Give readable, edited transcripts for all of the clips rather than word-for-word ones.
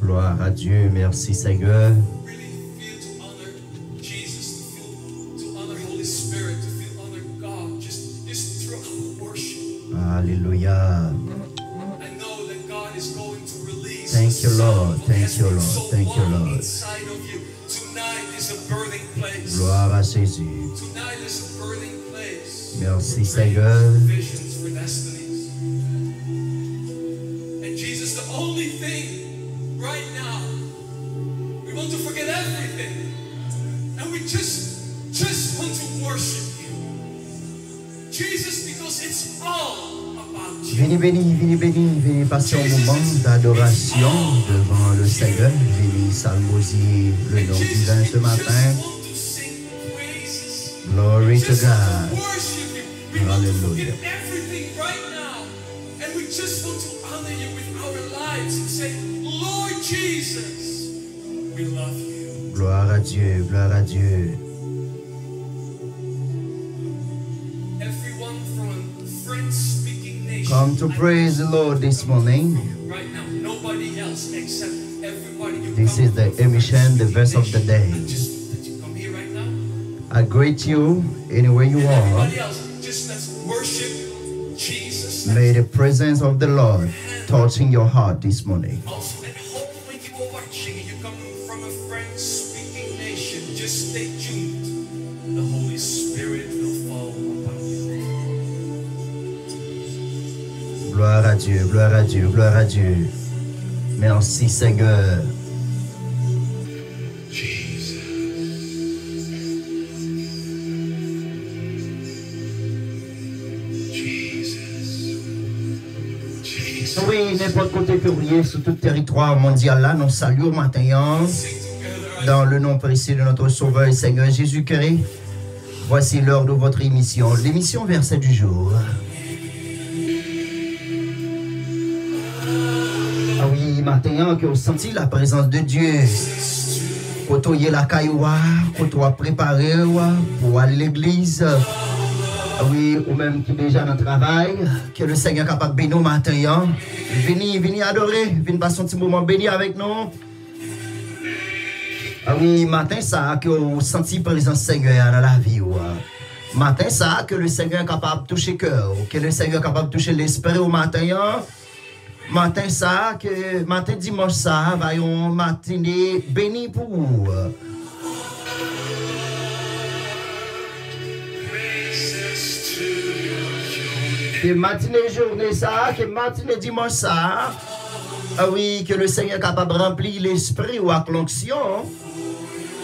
Gloire à Dieu, merci Seigneur. Alléluia. Thank you, Lord. Thank you, Lord. Thank you, Lord. Gloire à Jésus. Merci, Seigneur. And Jesus, the only thing right now, we want to forget everything, and we just want to worship you, Jesus, because it's all about you. Venez passer un moment d'adoration devant le Seigneur. Venez salmodier le nom divin ce matin. Glory to God. Hallelujah. Everything right now, and we just want to honor you with our lives and say, Lord Jesus, we love you. Gloire à Dieu, gloire à Dieu. Everyone from a French-speaking nation. Come to praise the Lord this morning. Right now, nobody else except everybody. This is the emission, the verse of the day. Just come here right now. I greet you anywhere you are. Everybody else, just let's worship Jesus. May the presence of the Lord touching your heart this morning. Also, and hope when you are watching and you come from a French-speaking nation, just stay tuned. The Holy Spirit will fall upon you. Gloire à Dieu, gloire à Dieu, gloire à Dieu. Merci Seigneur. Oui, n'importe côté février sur tout le territoire mondial là, nous saluons matin dans le nom précieux de notre Sauveur et Seigneur Jésus-Christ. Voici l'heure de votre émission, l'émission Verset du jour. Ah oui, matin, que vous sentez la présence de Dieu. Quand vous êtes la cailloua, quand vous préparé pour aller à l'église. Oui, ou même qui est déjà dans le travail, que le Seigneur est capable de bénir matin. Venez adorer, venez passer un petit moment béni avec nous. Ah oui, matin ça, que vous sentez la présence du Seigneur dans la vie. Matin ça, que le Seigneur est capable de toucher le cœur, que le Seigneur est capable de toucher l'esprit au matin. Matin ça, que matin dimanche ça, va une matinée bénie pour vous. Que matinée journée ça, que matinée dimanche ça. Ah oui, que le Seigneur est capable de remplir l'esprit ou avec l'onction.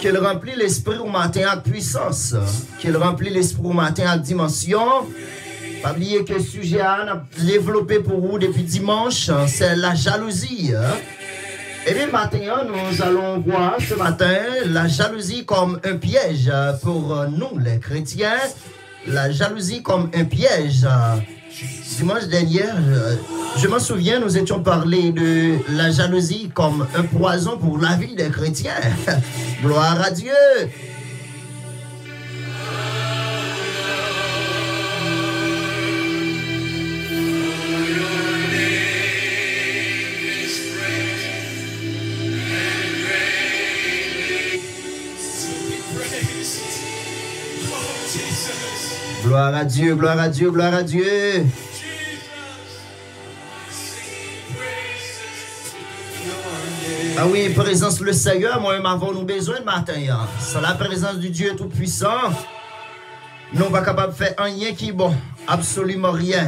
Qu'il remplit l'esprit au matin avec puissance. Qu'il remplit l'esprit au matin avec dimension. Pas oublier que le sujet a développé pour vous depuis dimanche, c'est la jalousie. Et bien matin, nous allons voir ce matin la jalousie comme un piège pour nous les chrétiens. La jalousie comme un piège. Dimanche dernier, je m'en souviens, nous étions parlé de la jalousie comme un poison pour la vie des chrétiens. Gloire à Dieu. Gloire à Dieu, gloire à Dieu, gloire à Dieu. Ah oui, présence le Seigneur, moi-même avons-nous besoin de matin. C'est la présence du Dieu Tout-Puissant. Nous ne sommes pas capables de faire rien qui est bon. Absolument rien.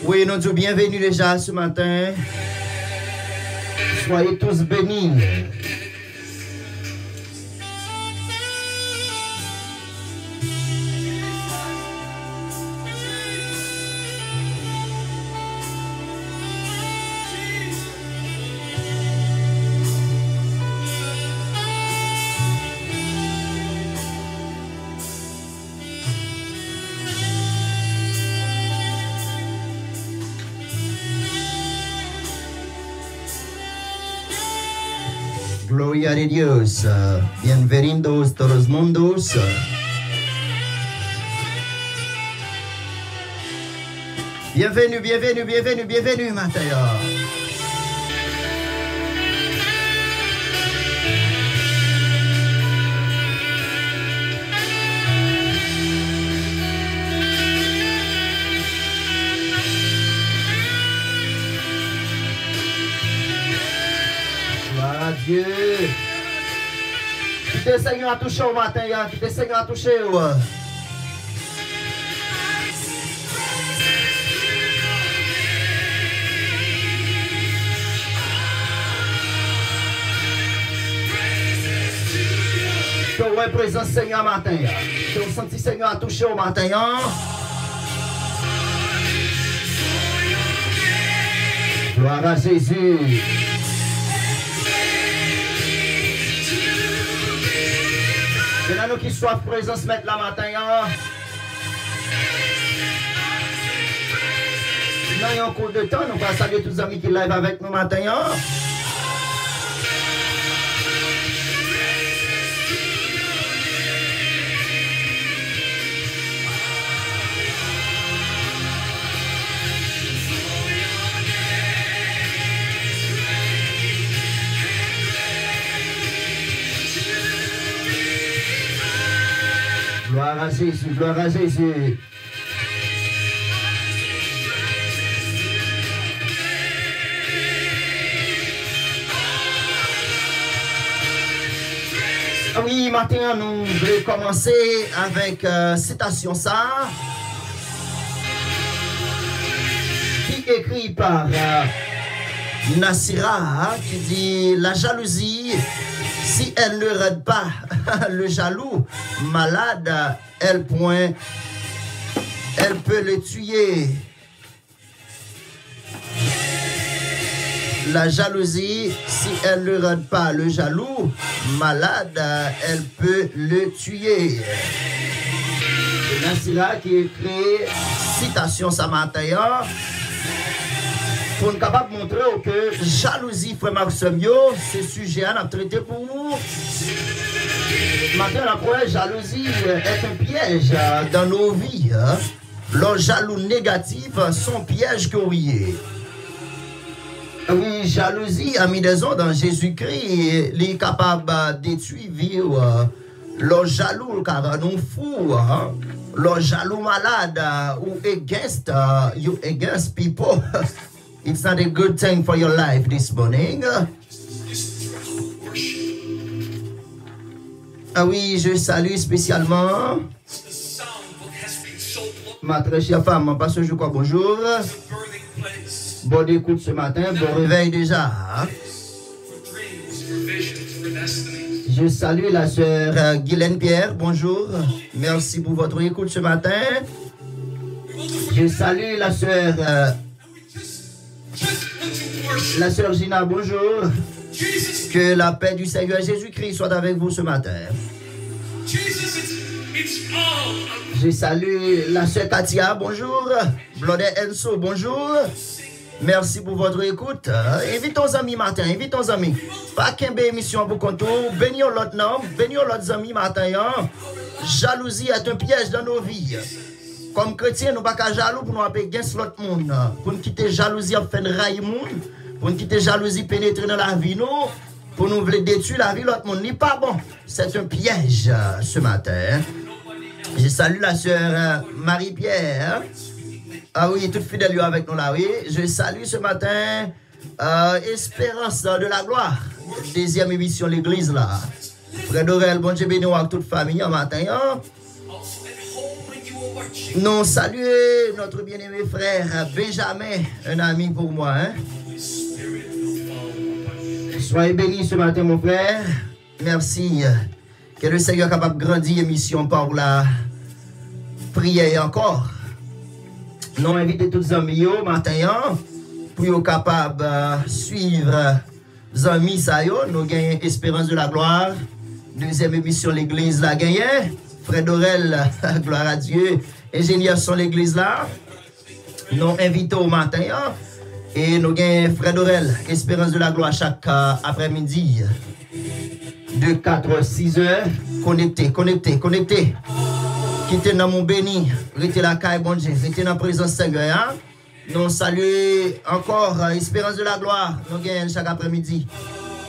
Oui, nous sommes bienvenus déjà ce matin. Soyez tous bénis. Gloria de Dios. Bienvenidos todos mundos. Bienvenue, bienvenue, bienvenue, bienvenue, Mathieu. Gloire à Dieu. Qui te Seigneur a touché au matin, qui te Seigneur a touché au... Que ouais présence Seigneur matin. Que vous sentez Seigneur a touché au matin. Gloire à Jésus. Il y en a nous qui soient présence mettre la matin. Nous avons un cours de temps. Nous allons saluer tous les amis qui live avec nous matin. Gloire à Jésus, gloire à Jésus. Oui, maintenant nous voulons commencer avec citation ça, qui est écrit par Nassira, qui dit « La jalousie, si elle ne raide pas le jaloux malade, elle peut le tuer. » La jalousie, si elle ne raide pas le jaloux malade, elle peut le tuer. C'est Nassira qui écrit citation ça matin pour nous capable de montrer que jalousie, frère Maximio, ce sujet à traiter pour vous. Maintenant, la première jalousie est un piège dans nos vies. Leurs jaloux négatifs sont pièges courriers. Oui, jalousie, amis des autres, dans Jésus-Christ, il est capable de détruire leurs jaloux, car nous fous, leurs jaloux malades, ou against, you against people. It's not a good thing for your life this morning. Ah oui, je salue spécialement ma très chère femme, parce que je crois bonjour. Bonne écoute ce matin, bon réveil déjà. Je salue la sœur Guylaine Pierre, bonjour. Merci pour votre écoute ce matin. Je salue la sœur Gina, bonjour. Que la paix du Seigneur Jésus-Christ soit avec vous ce matin. Je salue la sœur Katia, bonjour. Blondet Enso, bonjour. Merci pour votre écoute. Invitons aux amis matin, invitons aux amis. Pas qu'un émission pour contour. Bénissons l'autre nom, bénissons l'autre amis matin. Jalousie est un piège dans nos vies. Comme chrétiens, nous ne sommes pas jaloux pour nous appeler l'autre monde. Pour nous quitter jalousie, on fait un rail monde. Pour nous quitter jalousie, pénétrer dans la vie, nous. Pour nous vouloir détruire la vie, l'autre monde n'est pas bon. C'est un piège ce matin. Je salue la sœur Marie-Pierre. Ah oui, toute fidèle avec nous là, oui. Je salue ce matin Espérance de la gloire. Deuxième émission l'église là. Frère Dorel, bon Dieu béni avec toute famille en matin. Nous saluons notre bien-aimé frère Benjamin, un ami pour moi. Soyez bénis ce matin mon frère. Merci. Que le Seigneur soit capable de grandir l'émission par la prière encore. Nous invitons tous les amis au matin pour être capables de suivre les amis. Nous gagnons Espérance de la gloire. Deuxième émission, l'église la gagné. Frère Dorel, gloire à Dieu. Ingénieurs sont l'église là. Nous invitons au matin. Et nous gagnons Frère Dorel, Espérance de la gloire chaque après-midi. de 4 à 6 heures. Connecté. Quittez dans mon béni. Restez la caille, bon Dieu. Restez dans la présence Seigneur. Hein? Nous saluons encore Espérance de la gloire. Nous gagnons chaque après-midi.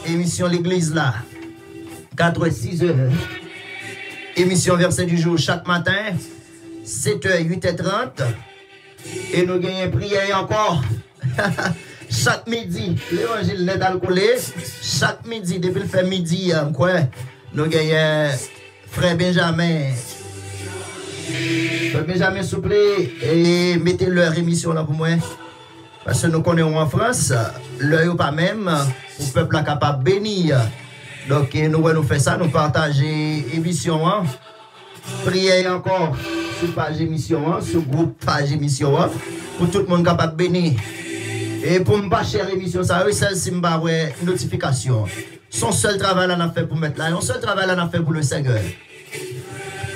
Émission l'église là. 4 à 6 heures. Émission verset du jour chaque matin. 7h, 8h30. Et nous gagnons prière encore. Chaque midi, l'évangile n'est alcoolé. Chaque midi, depuis le fait midi, nous gagnons frère Benjamin. Frère Benjamin, s'il vous plaît, et mettez leur émission là pour moi. Parce que nous connaissons en France, l'heure pas même, le peuple est capable de bénir. Donc nous faisons ça, nous partageons l'émission. Priez encore sur page émission, sur groupe page émission, pour tout le monde capable de bénir. Et pour ne pas cher l'émission, ça, celle-ci m'a notification. Son seul travail on a fait pour mettre là, son seul travail on a fait pour le Seigneur.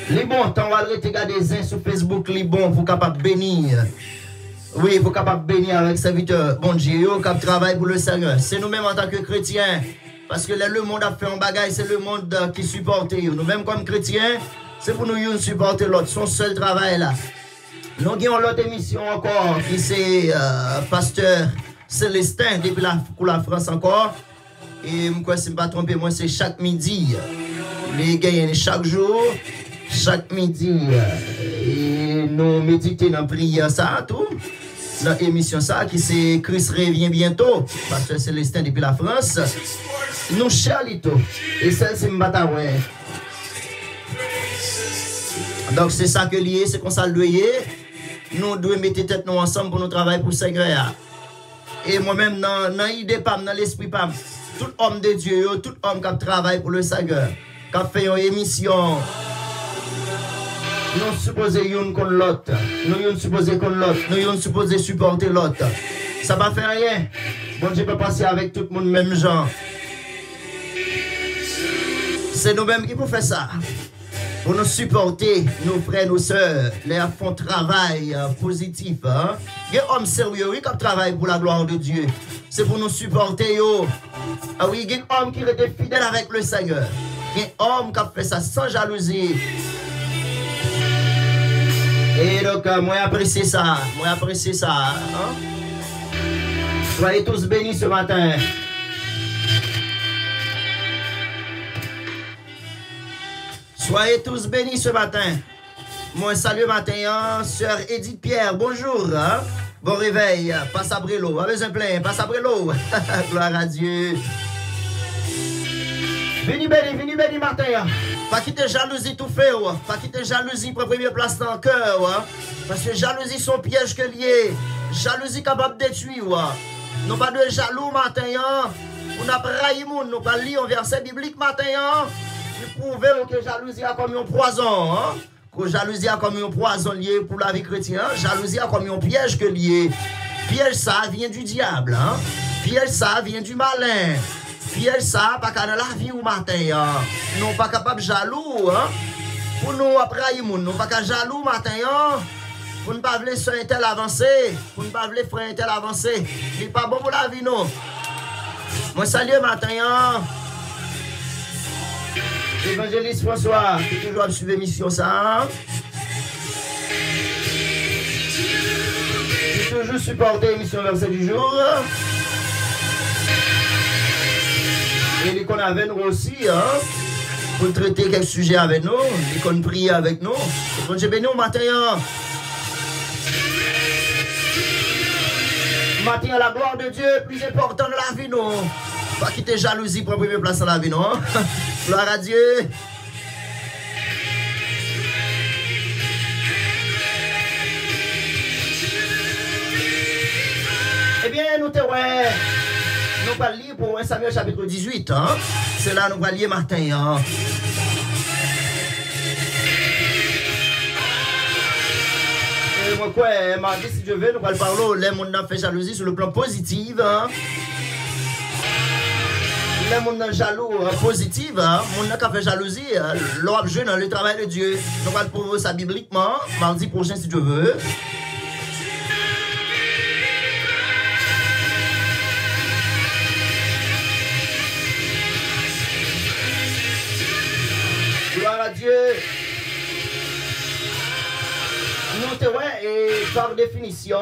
Les bons, tant on va regarder des uns sur Facebook, les bons, vous capable de bénir. Oui, vous capable de bénir avec serviteur. Bon Dieu, qui travaille pour le Seigneur. C'est nous-mêmes en tant que chrétiens. Parce que le monde a fait un bagage, c'est le monde qui supporte. Nous-mêmes comme chrétiens, c'est pour nous supporter l'autre. Son seul travail là. Nous avons l'autre émission encore, qui c'est Pasteur Célestin, depuis la France encore. Et moi, si je ne me pas tromper, moi, c'est chaque midi. Les gagnants chaque jour, chaque midi. Et nous méditons dans la prière, ça, tout. Dans l'émission, ça, qui c'est Christ revient bientôt. Pasteur Célestin, depuis la France. Nous charlitons. Et celle-ci, je me ouais. Donc, c'est ça que lié, c'est qu'on s'est lié. Nous devons mettre tête nous ensemble pour nous travailler pour le Seigneur. Et moi-même, dans l'idée, dans l'esprit, tout homme de Dieu, tout homme qui travaille pour le Seigneur, qui fait une émission, nous supposons une contre l'autre. Nous supposons contre l'autre. Nous supposons supporter l'autre. Ça ne va faire rien. Bon Dieu peut passer avec tout le monde, même genre. C'est nous-mêmes qui pouvons faire ça. Pour nous supporter, nos frères, nos sœurs, les font travail positif. Hein? Il y a des hommes sérieux qui travaillent pour la gloire de Dieu. C'est pour nous supporter. Ah oui, il y a des hommes qui étaient fidèles avec le Seigneur. Il y a des hommes qui ont fait ça sans jalousie. Et donc, moi j'apprécie ça. Moi j'apprécie ça. Hein? Soyez tous bénis ce matin. Soyez tous bénis ce matin. Moi, salut matin, sœur Edith Pierre, bonjour. Hein? Bon réveil, passe à Brélo. Pas besoin de plein, passe à Brélo. Gloire à Dieu. Vini béni matin. Pas quitter jalousie tout fait. Pas quitter jalousie pour première place dans le cœur. Parce que jalousie son piège que lié. Jalousie capable de détruire. Nous pas de jaloux matin. On a braillé moun, nous pas lire un verset biblique matin. Prouver que jalousie a comme un poison. Hein? Que jalousie a comme un poison lié pour la vie chrétienne. Jalousie a comme un piège que lié. Piège ça vient du diable. Hein? Piège ça vient du malin. Piège ça pas qu'à la vie ou matin. Hein? Nous pas capable jaloux. Hein? Pour nous après nous pas qu'à jaloux matin. Hein? Pour ne pas vouloir soeur un tel avancé. Pour ne pas vouloir frère un tel avancé. Ce n'est pas bon pour la vie non. Moi salut matin. Hein? Évangéliste François, qui toujours suivre l'émission ça. Qui toujours supporter l'émission verset du jour. Et les qu'on avec nous aussi, hein, pour traiter quelques sujets avec nous, les qu'on prie avec nous. Et qu'on j'ai béni au matin. Matin à la gloire de Dieu, plus important de la vie, non. Pas quitter jalousie pour première place dans la vie, non. Gloire à Dieu. Eh bien, nous te ouais. Nous allons lire pour 1 Samuel chapitre 18. Hein? C'est là nous allons lire matin. Hein? Et moi, quoi, mardi, si je veux, nous allons parler. Les gens ont fait jalousie sur le plan positif. Hein? Les gens jaloux positif, les gens qui fait jalousie, l'homme jeune dans le travail de Dieu. Nous allons prouver ça bibliquement, mardi prochain si Dieu veut. et par définition,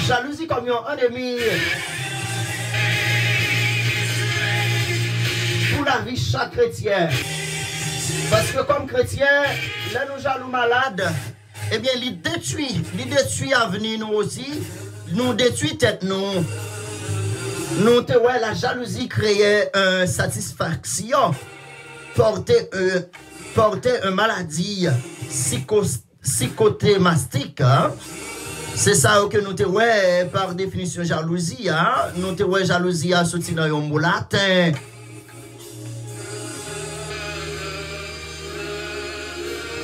jalousie comme un ennemi pour la vie de chaque chrétien. Parce que comme chrétien, là nous jaloux malades, eh bien, il détruit l'avenir nous aussi, nous détruit tête nous. Nous te ouais, la jalousie créait une satisfaction, porter une maladie psychotémastique. Hein? C'est ça que nous te ouais, par définition jalousie. Hein? Nous te ouais, jalousie à sortir dans un mot latin.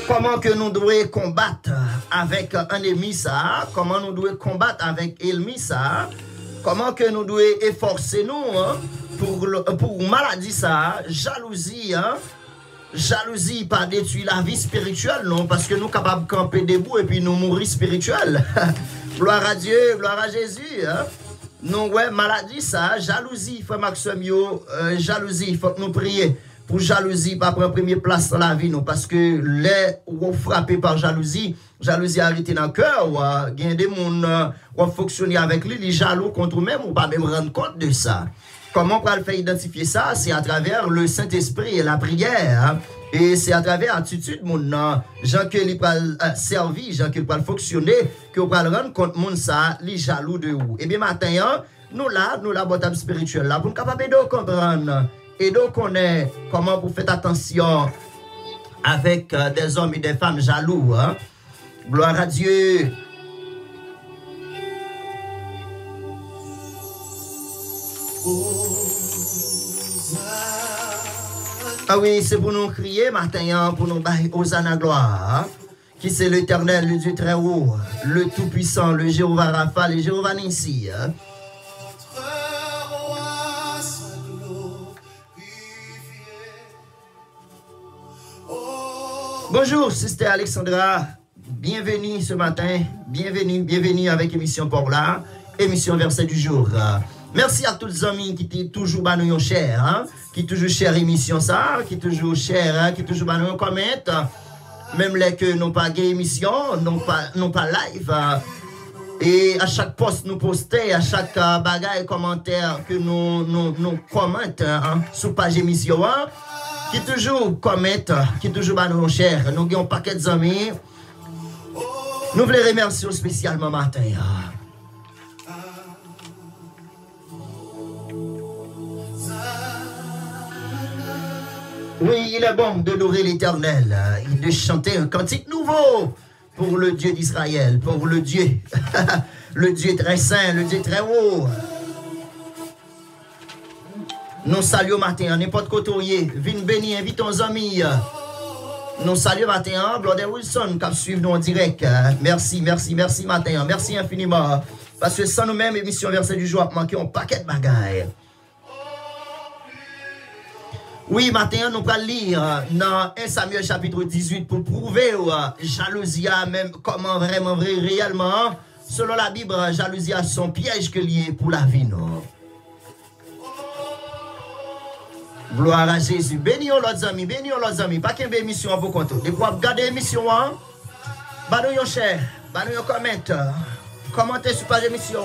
Comment que nous devons combattre avec un ennemi ça? Comment nous devons combattre avec l'ennemi ça? Comment que nous devons efforcer nous hein, pour maladie ça? Jalousie, hein? Jalousie pas détruire la vie spirituelle non? Parce que nous sommes capables de camper debout et puis nous mourir spirituel. Gloire à Dieu, gloire à Jésus. Hein? Nous, ouais, maladie ça, jalousie, frère Maxime, jalousie, il faut que nous prions. Pour jalousie, pas prendre première place dans la vie, non, parce que les ou frappé par jalousie arrêté dans le cœur, ou il y a des gens qui fonctionnent avec lui, les jaloux contre eux-mêmes, ou pas même rendre compte de ça. Comment on peut le faire identifier ça? C'est à travers le Saint-Esprit et la prière. Hein? Et c'est à travers l'attitude, gens que les peut servir, gens qui peuvent fonctionner, que on peut rendre compte de ça, les jaloux de vous. Et bien maintenant, nous là, bottom spirituel là, pour nous capable de comprendre. Et donc, on est comment vous faites attention avec des hommes et des femmes jaloux. Hein? Gloire à Dieu. Ah oui, c'est pour nous crier matin, pour nous bailler Hosanna gloire. Hein? Qui c'est l'Éternel, le Dieu très haut, le Tout-Puissant, le Jéhovah Rapha, le Jéhovah Nissi. Hein? Bonjour, Sister Alexandra. Bienvenue ce matin. Bienvenue avec émission Porla, émission Verset du jour. Merci à tous les amis qui étaient toujours nous chers, hein? Qui toujours chers émission ça, qui toujours chers, hein? Qui toujours nous comment. Même les que nous pas émission, non pas live. Et à chaque post nous poster, à chaque bagaille commentaire que nous commente hein, sur page émission. Hein? Qui toujours commente, qui toujours nous cher, nous avons un paquet d'amis. Nous voulons remercier spécialement matin. Oui, il est bon de louer l'Éternel et de chanter un cantique nouveau pour le Dieu d'Israël, pour le Dieu, le Dieu très saint, le Dieu très haut. Nous saluons matin, n'importe côté, viens bénir, invite ton ami. Nous saluons matin, Blondin Wilson, qui suivent nous en direct. Merci matin, merci infiniment. Parce que sans nous-mêmes, émission Verset du jour, manqué un paquet de bagailles. Oui, matin, nous allons lire dans 1 Samuel chapitre 18 pour prouver jalousie, même comment vraiment vrai, réellement. Selon la Bible, jalousie a son piège que lié pour la vie, non? Gloire à Jésus. Bénis l'autre amis, pas qu'une émission à vos comptes. Dès que vous regardez l'émission, bah nous cher, bah nous commentez sur page émission.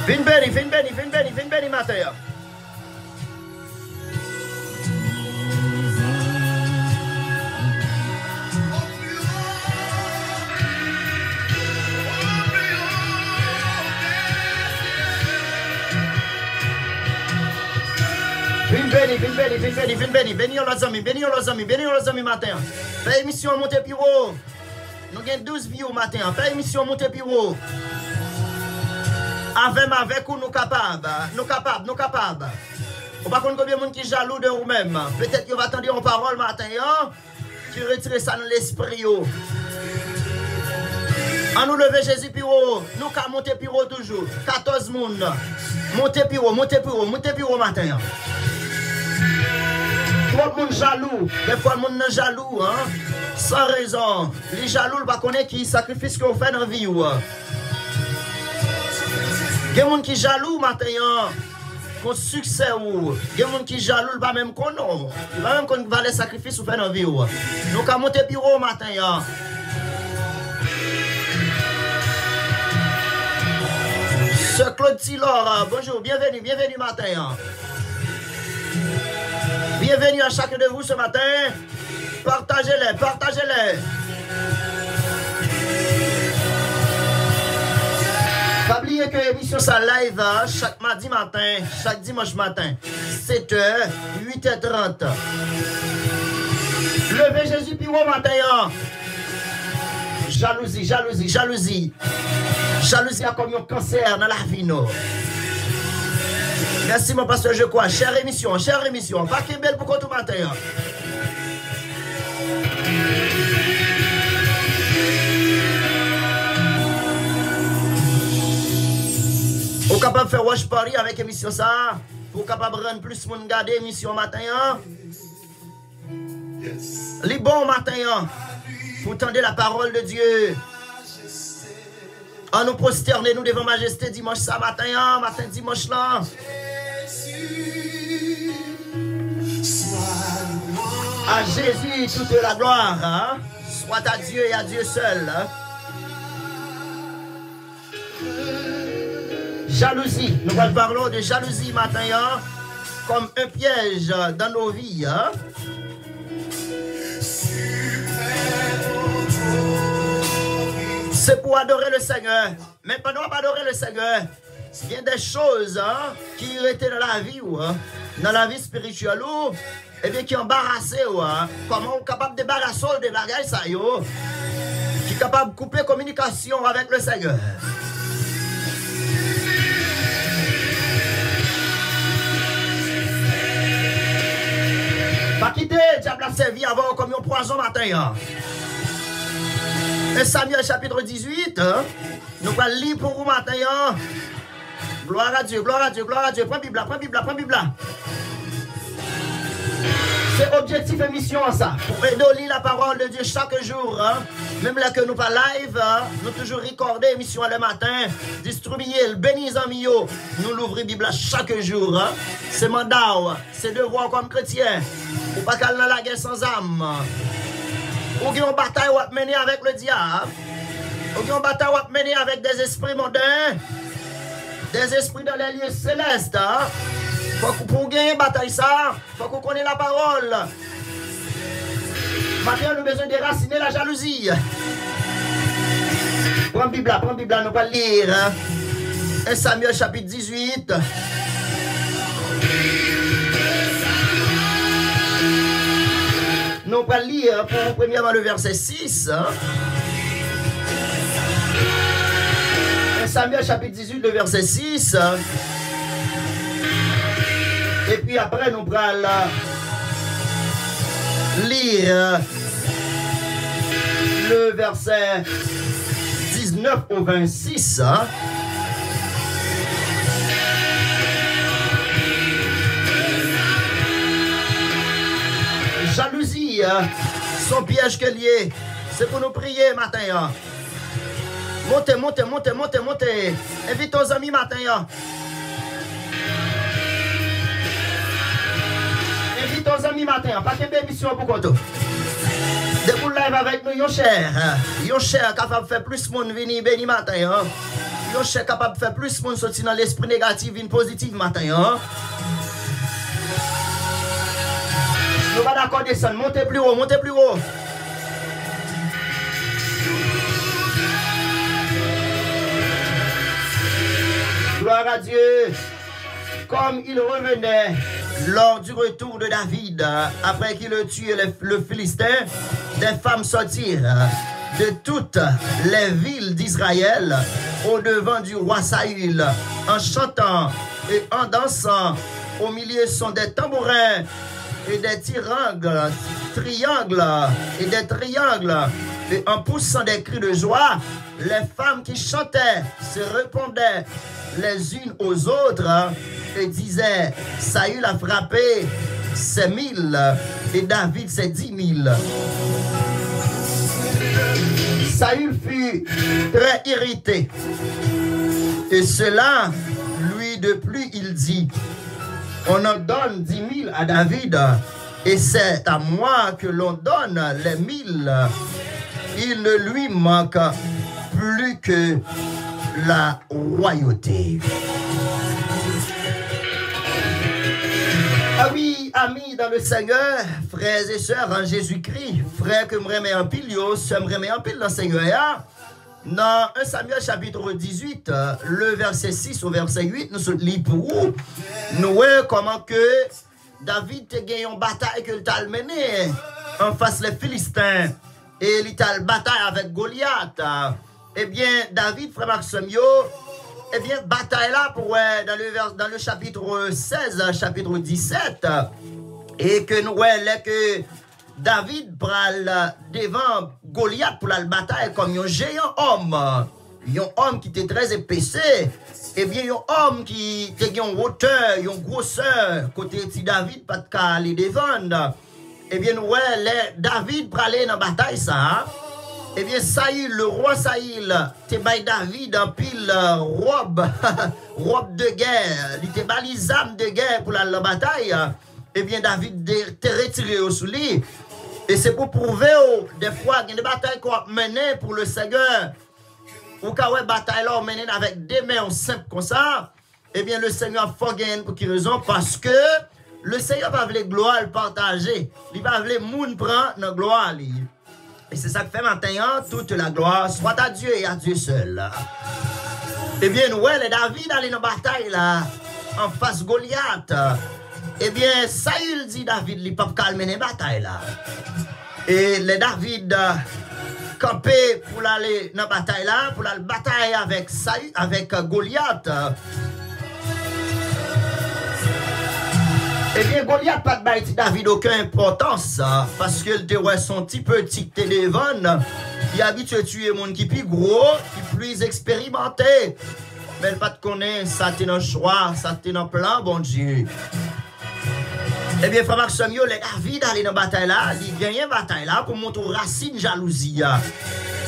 Viens béni matin. Viens béni. Bénis les amis matin. Fais émission monter plus haut. Nous avons 12 vies au matin. Fais émission monter plus haut. Avec ou nous capables. On ne va pas combien de monde qui est jaloux de vous-même. Peut-être que vous attendez en parole matin. Tu retires ça dans l'esprit. On nous lever Jésus plus haut. Nous allons monter plus haut toujours. 14 personnes. Montez plus haut matin. Trop de monde jaloux. Des fois, le monde est jaloux, hein? Sans raison. Les jaloux, ils ne connaissent pas qui sacrifice qu'on fait dans la vie. Il y a des gens qui sont jaloux maintenant. Qu'on succès ou. Il y a des gens qui sont jaloux, ils ne même connaissent. Ils ne même connaissent les sacrifices qu'on fait dans la vie. Donc, à monter bureau maintenant. Ce Claude Tilor, bonjour, bienvenue matin. Bienvenue à chacun de vous ce matin. Partagez-les. Pas oublier que l'émission ça live chaque mardi matin, chaque dimanche matin, 7h, 8h30. Levez Jésus puis au matin. Jalousie. Jalousie a comme un cancer dans la vie. Non. Merci mon pasteur, je crois. Chère émission. Pas qu'un bel pour tout matin. Vous êtes capable de faire watch party avec émission ça? Vous êtes capable de rendre plus de monde garder émission matin? Les bons matin. Pour tendre la parole de Dieu. En nous prosterner nous devant majesté dimanche ça matin dimanche là. À Jésus toute la gloire, hein? Soit à Dieu et à Dieu seul. Hein? Jalousie, nous allons parler de jalousie matin, hein? Comme un piège dans nos vies. Hein? C'est pour adorer le Seigneur. Mais pendant qu'on adorer le Seigneur, il y a des choses hein, qui étaient dans la vie, hein, dans la vie spirituelle, et bien qui embarrassent. Hein. Comment on est capable de débarrasser des bagages, ça, yo, qui est capable de couper communication avec le Seigneur. Pas quitter, diable a servi avant comme un poison matin. Hein. Et Samuel chapitre 18, hein? Nous allons lire pour vous matin. Hein? Gloire à Dieu. Prends Bible. C'est objectif émission ça. Pour aider à lire la parole de Dieu chaque jour. Hein? Même là que nous pas live, hein? Nous toujours recorder émission le matin. Distribuer, bénis amis. Nous l'ouvrons Bible chaque jour. Hein? C'est mandat, c'est devoir comme chrétien. Pour pas qu'elle dans la guerre sans âme. Ou qui ont bataille ou mener avec le diable. Ou qui ont bataille ou mener avec des esprits mondains. Des esprits dans les lieux célestes. Hein? Pour gagner bataille ça, il faut qu'on connaisse la parole. Maintenant, nous avons besoin de déraciner la jalousie. Prends Bible, nous allons lire. Hein? 1 Samuel chapitre 18. Nous allons lire pour premièrement le verset 6. Hein? 1 Samuel chapitre 18, le verset 6. Et puis après, nous allons lire le verset 19 au 26. Hein? Jalousie, son piège que lié, c'est pour nous prier matin. Hein. Montez. Invite aux amis matin. Hein. Invite aux amis matin. Pas qu'une émission pour quoi. De vous live avec nous, yon cher capable de faire plus de monde venir béni matin. Hein. Yon cher capable de faire plus de monde sortir dans l'esprit négatif, une positive matin. Hein. Nous va d'accord descendre, montez plus haut. Gloire à Dieu. Comme il revenait lors du retour de David, après qu'il ait tué le Philistin, des femmes sortirent de toutes les villes d'Israël au devant du roi Saül, en chantant et en dansant. Au milieu sont des tambourins et des triangles, et en poussant des cris de joie, les femmes qui chantaient se répondaient les unes aux autres et disaient: Saül a frappé c'est 1000 et David c'est 10 000. Saül fut très irrité. Et cela, lui de plus, il dit, on en donne 10 000 à David, et c'est à moi que l'on donne les 1000. Il ne lui manque plus que la royauté. Ah oui, amis dans le Seigneur, frères et sœurs en Jésus-Christ, frères que me remet en pile, sœurs me remet en pile dans le Seigneur. Dans 1 Samuel chapitre 18, le verset 6 au verset 8, nous sommes libres pour vous. Nous voyons comment que David a gagné une bataille que il a menée en face des Philistins. Et il a une bataille avec Goliath. Eh bien, David, frère Maxime, eh bien, bataille là pour dans le chapitre 16, chapitre 17, et que nous voyons que David pral devant Goliath pour la bataille comme un géant homme. Un homme qui était très épaissé. Et bien, un homme qui était en hauteur, une grosseur. Côté de David, pas de cas aller devant. Et bien, nous voyons David pral aller dans la bataille ça. Et bien, Saül, le roi Saül, te bail David en pile robe, robe de guerre. Il te bail les armes de guerre pour la bataille. Et bien, David te retiré au souli. Et c'est pour prouver, des fois, qu'il y a des batailles qu'on menait pour le Seigneur. Ou quand ouais, bataille là, on menait avec des mains simples comme ça. Eh bien, le Seigneur faut gagner pour quelle raison? Parce que le Seigneur va vouloir gloire le partager. Il va vouloir moun prendre la gloire. Et c'est ça que fait maintenant, toute la gloire soit à Dieu et à Dieu seul. Eh bien, ouais, les David allait dans la bataille là, en face Goliath. Eh bien, Saül dit David, il ne peut pas calmer les batailles là. Et les David campé pour aller dans la bataille là, pour la bataille avec Saül, avec Goliath. Eh bien, Goliath pas de baïti David aucune importance, parce que le ouais son petit téléphone, il est habitué à tuer monde qui plus gros, qui plus expérimenté. Mais il pas de connaître, ça t'est dans le choix, ça t'est dans le plan, bon Dieu. Eh bien, frère Maxime, les David aller dans la bataille là, il gagne une bataille là pour montrer racine jalousie.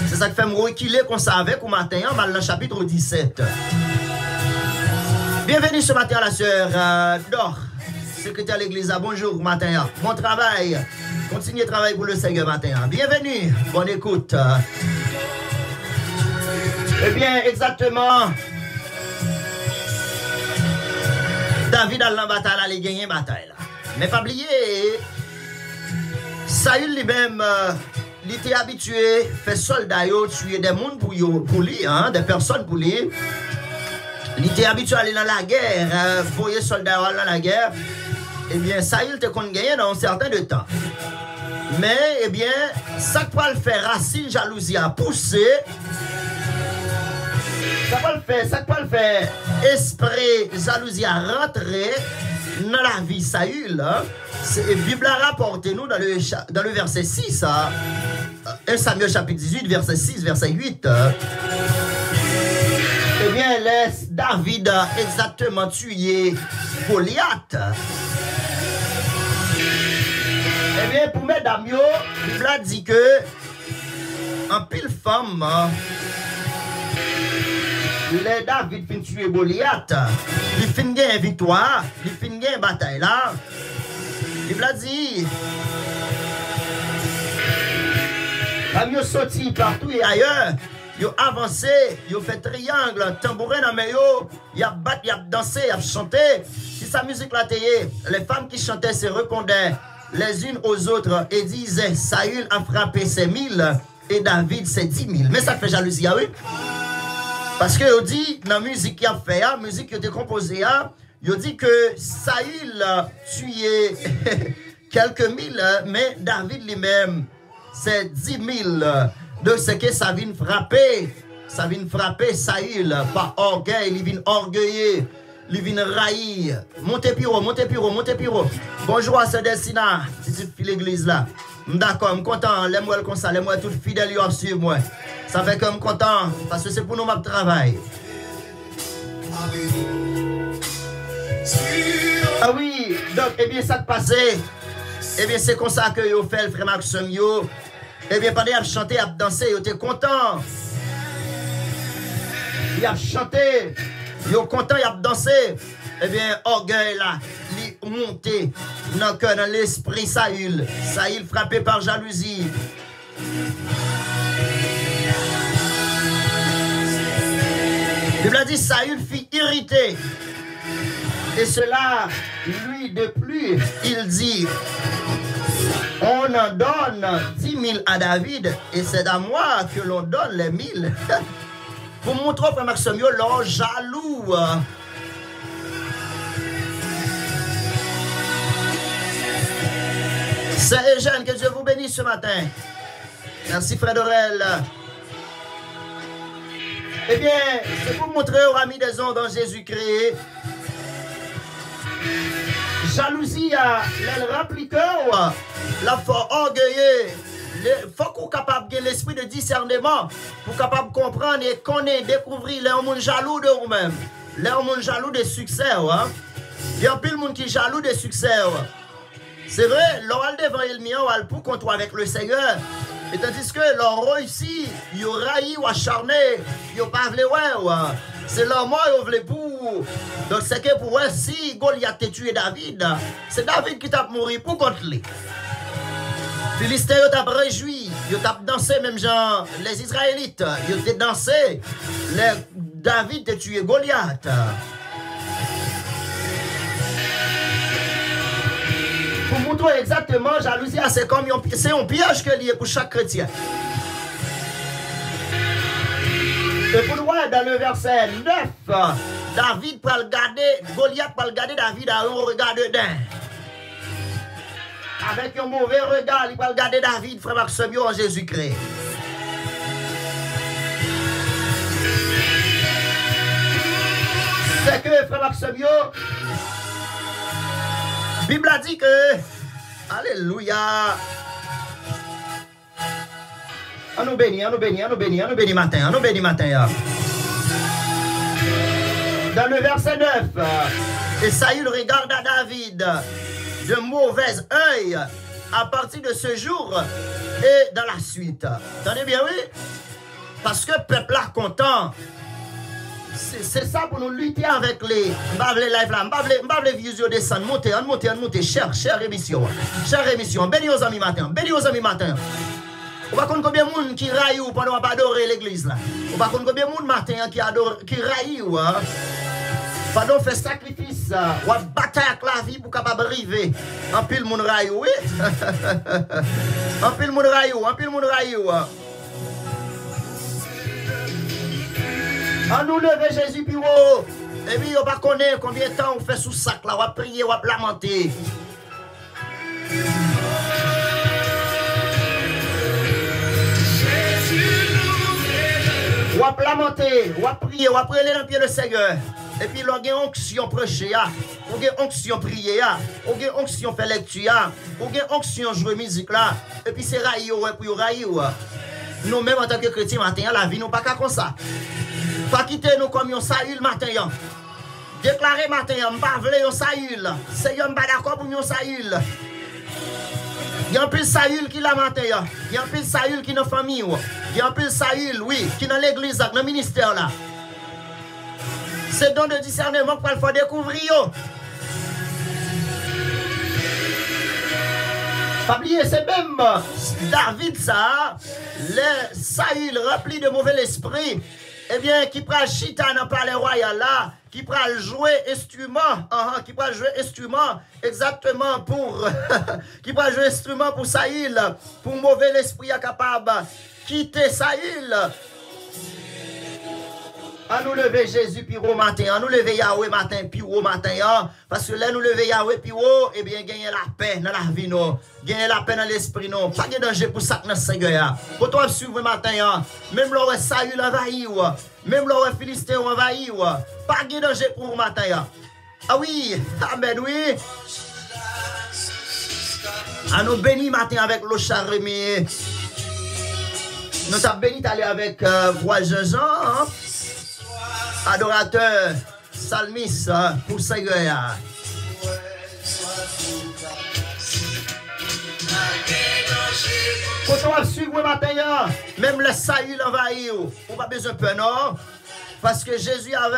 C'est ça qui fait me reculer qu'on savait qu'au matin, on va dans le chapitre 17. Bienvenue ce matin à la sœur Dor. Secrétaire à l'église, bonjour matin. Bon travail. Continuez de travailler pour le Seigneur matin. Bienvenue. Bonne écoute. Eh bien, exactement. David a la bataille, il a gagné la bataille. Mais pas oublier, Saül lui-même, il était habitué à faire soldat, tuer des gens pour lui, des personnes pour lui. Il était habitué à aller dans la guerre, voyer soldats dans la guerre. Eh bien, Saül te compte gagner dans un certain de temps. Mais, eh bien, ça peut le faire racine jalousie à pousser. Ça peut le faire esprit jalousie à rentrer dans la vie Saül. La Bible a rapporté nous dans le verset 6. 1 Samuel chapitre 18, verset 6, verset 8. Eh bien, laisse David exactement tuer Goliath. Eh bien, pour mesdames, la Bible a dit que en pile femme, les David fin tuer Goliath, il fin gagner victoire, il fin gagner bataille là. La Bible a dit, comme ils sorti partout et ailleurs, ils ont avancé, ils ont fait triangle, tambourin dans mes yeux, ils ont battu, ils ont dansé, ils ont chanté. Si sa musique là les femmes qui chantaient se répondaient les unes aux autres et disaient Saül a frappé ses 1000 et David ses 10 000. Mais ça fait jalousie, oui. Parce que on dit dans la musique qu'il a fait, la musique qui a été composée, il dit que Saül a tué quelques mille, mais David lui-même c'est 10 000. Donc c'est que ça vient frapper Saül par orgueil, il vient orgueilleux. Il vient raillir. Montez piro. Bonjour à ce destinat. Si tu fais l'église là. D'accord, je suis content. L'aime-moi comme ça. L'aime-moi tout fidèle à suivre moi. Ça fait que je suis content. Parce que c'est pour nous notre travail. Alléluia. Ah oui, donc, eh bien, ça te passait. Eh bien, c'est comme ça que vous fait le frère Maxime, yo. Eh bien, pendant qu'il a chanté, il a dansé, il était content. Il a chanté, il est content, il a dansé. Eh bien, orgueil là, il est monté dans le cœur, dans l'esprit Saül. Saül frappé par jalousie. La Bible a dit, Saül fut irrité. Et cela, lui de plus, il dit, on en donne 10 000 à David, et c'est à moi que l'on donne les 1000. Pour montrer au frère Maxime, l'on jaloux. C'est Eugène, que Dieu vous bénisse ce matin. Merci frère Dorel. Eh bien, c'est pour montrer aux amis des ondes en Jésus-Christ. Jalousie, elle remplit cœur, la foi orgueilleuse. Il faut qu'on soit capable de l'esprit de discernement pour capable de comprendre et connaître, découvrir les gens jaloux de vous-même. Les gens jaloux des succès. Il y a plus de monde qui est jaloux des succès. C'est vrai, l'oral devant le mien, pour contre avec le Seigneur. Et tandis que leur réussi, ils ont raillé ou acharné, ils n'ont pas voulu, c'est leur mort, ils ont voulu pour. Donc c'est que pour eux, si Goliath a tué David, c'est David qui t'a mouru pour contre lui. Philistins, ils ont réjoui, ils ont dansé, même genre les Israélites, ils ont dansé, David a tué Goliath. Pour montrer exactement, jalousie, c'est comme c'est un piège que lié pour chaque chrétien. Et pour nous voir dans le verset 9, David peut le garder, Goliath peut le garder David à un regard dedans. Avec un mauvais regard, il peut le garder David, frère Maxime, en Jésus-Christ. C'est que, frère Maxime, la Bible a dit que, alléluia, on nous bénit matin. Dans le verset 9, et Saül regarda David de mauvais œil à partir de ce jour et dans la suite. Attendez bien, oui? Parce que le peuple là content. C'est ça pour nous lutter avec les live là. M'bavle vieux descendre, monter, chère émission. Béni aux amis matin. On va connaître combien de monde qui raille pendant qu'on va adorer l'église là. On va connaître combien de monde matin qui raille pendant qu'on fait sacrifice. On va batailler avec la vie pour capable arriver. En pile monde raille, oui. En pile monde raille. On nous lever Jésus puis et puis on va connaître combien de temps on fait sous sac là, on va prier, on va lamenter. On va lamenter, on va prier, on va prier dans le pied du Seigneur. Et puis on a une onction prêcher, on a une onction prier, on a une onction faire lecture, on a une onction jouer musique là. Et puis c'est raillé, puis raillé. Nous-mêmes en tant que chrétiens matin, la vie nous pas comme ça. Pas quitter nous comme un Saül matin. Déclarer matin, je ne pas un Saül. C'est un pas d'accord pour un Saül. Il y a un peu Saül qui l'a matin. Il y a un peu Saül qui est dans la famille. Il y a un peu Saül, oui, qui est dans l'église, dans le ministère là. C'est don de discernement qu'il faut découvrir. Pas oublier, c'est même David ça, le Saül rempli de mauvais esprit. Eh bien, qui prend chita dans le palais royal là, qui prend jouer instrument, exactement pour, qui prend jouer instrument pour Saül, pour mauvais l'esprit capable quitter Saül. À nous lever Jésus puis au matin, à nous lever Yahweh matin puis au matin, parce que là nous lever Yahweh puis eh bien gagner la paix dans la vie non, gagner la paix dans l'esprit non, pas de danger pour ça dans Seigneur. Pour toi suivre matin, même l'heure Saül envahi même l'heure Philistin envahi, pas de danger pour vous matin. Ah oui, amen oui. À nous bénir matin avec le charmé. Nous t'avons béni d'aller avec voisin Jean. Adorateur, psalmiste pour Seigneur. Quand on va suivre le matin, même le Saül envahit, on pas besoin de peur, non? Parce que Jésus avait,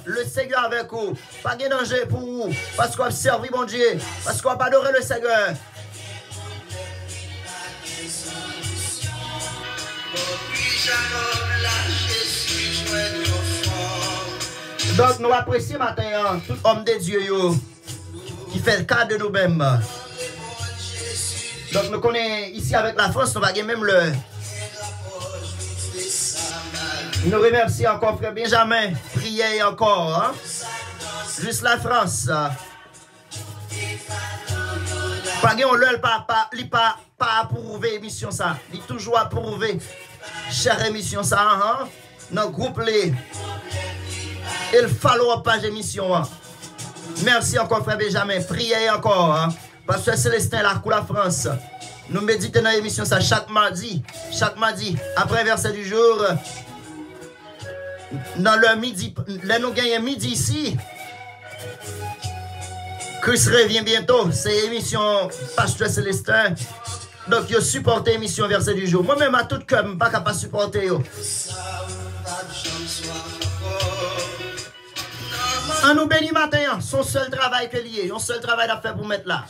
le Seigneur avec vous. Pas de danger pour vous. Parce qu'on a servi mon Dieu. Parce qu'on a adoré le Seigneur. Donc nous apprécions matin tout homme de Dieu qui fait le cas de nous-mêmes. Donc nous connaissons ici avec la France, nous va même le... Nous remercions encore frère Benjamin, priez encore. Hein? Juste la France. Pas approuvé émission ça. Il toujours approuvé. Chère émission ça. Hein? Dans le groupe les. Il follow page émission. Hein? Merci encore frère Benjamin. Priez encore. Hein? Pasteur Célestin la cour la France. Nous méditons dans l'émission ça chaque mardi. Chaque mardi. Après verset du jour. Dans le midi, là nous gagnons midi ici. Chris revient bientôt. C'est l'émission Pasteur Célestin. Donc, je supporte l'émission Verset du jour. Moi-même, à tout cœur, je ne suis pas capable de supporter. On nous bénit matin. Son seul travail que lié. Son seul travail à faire pour mettre là.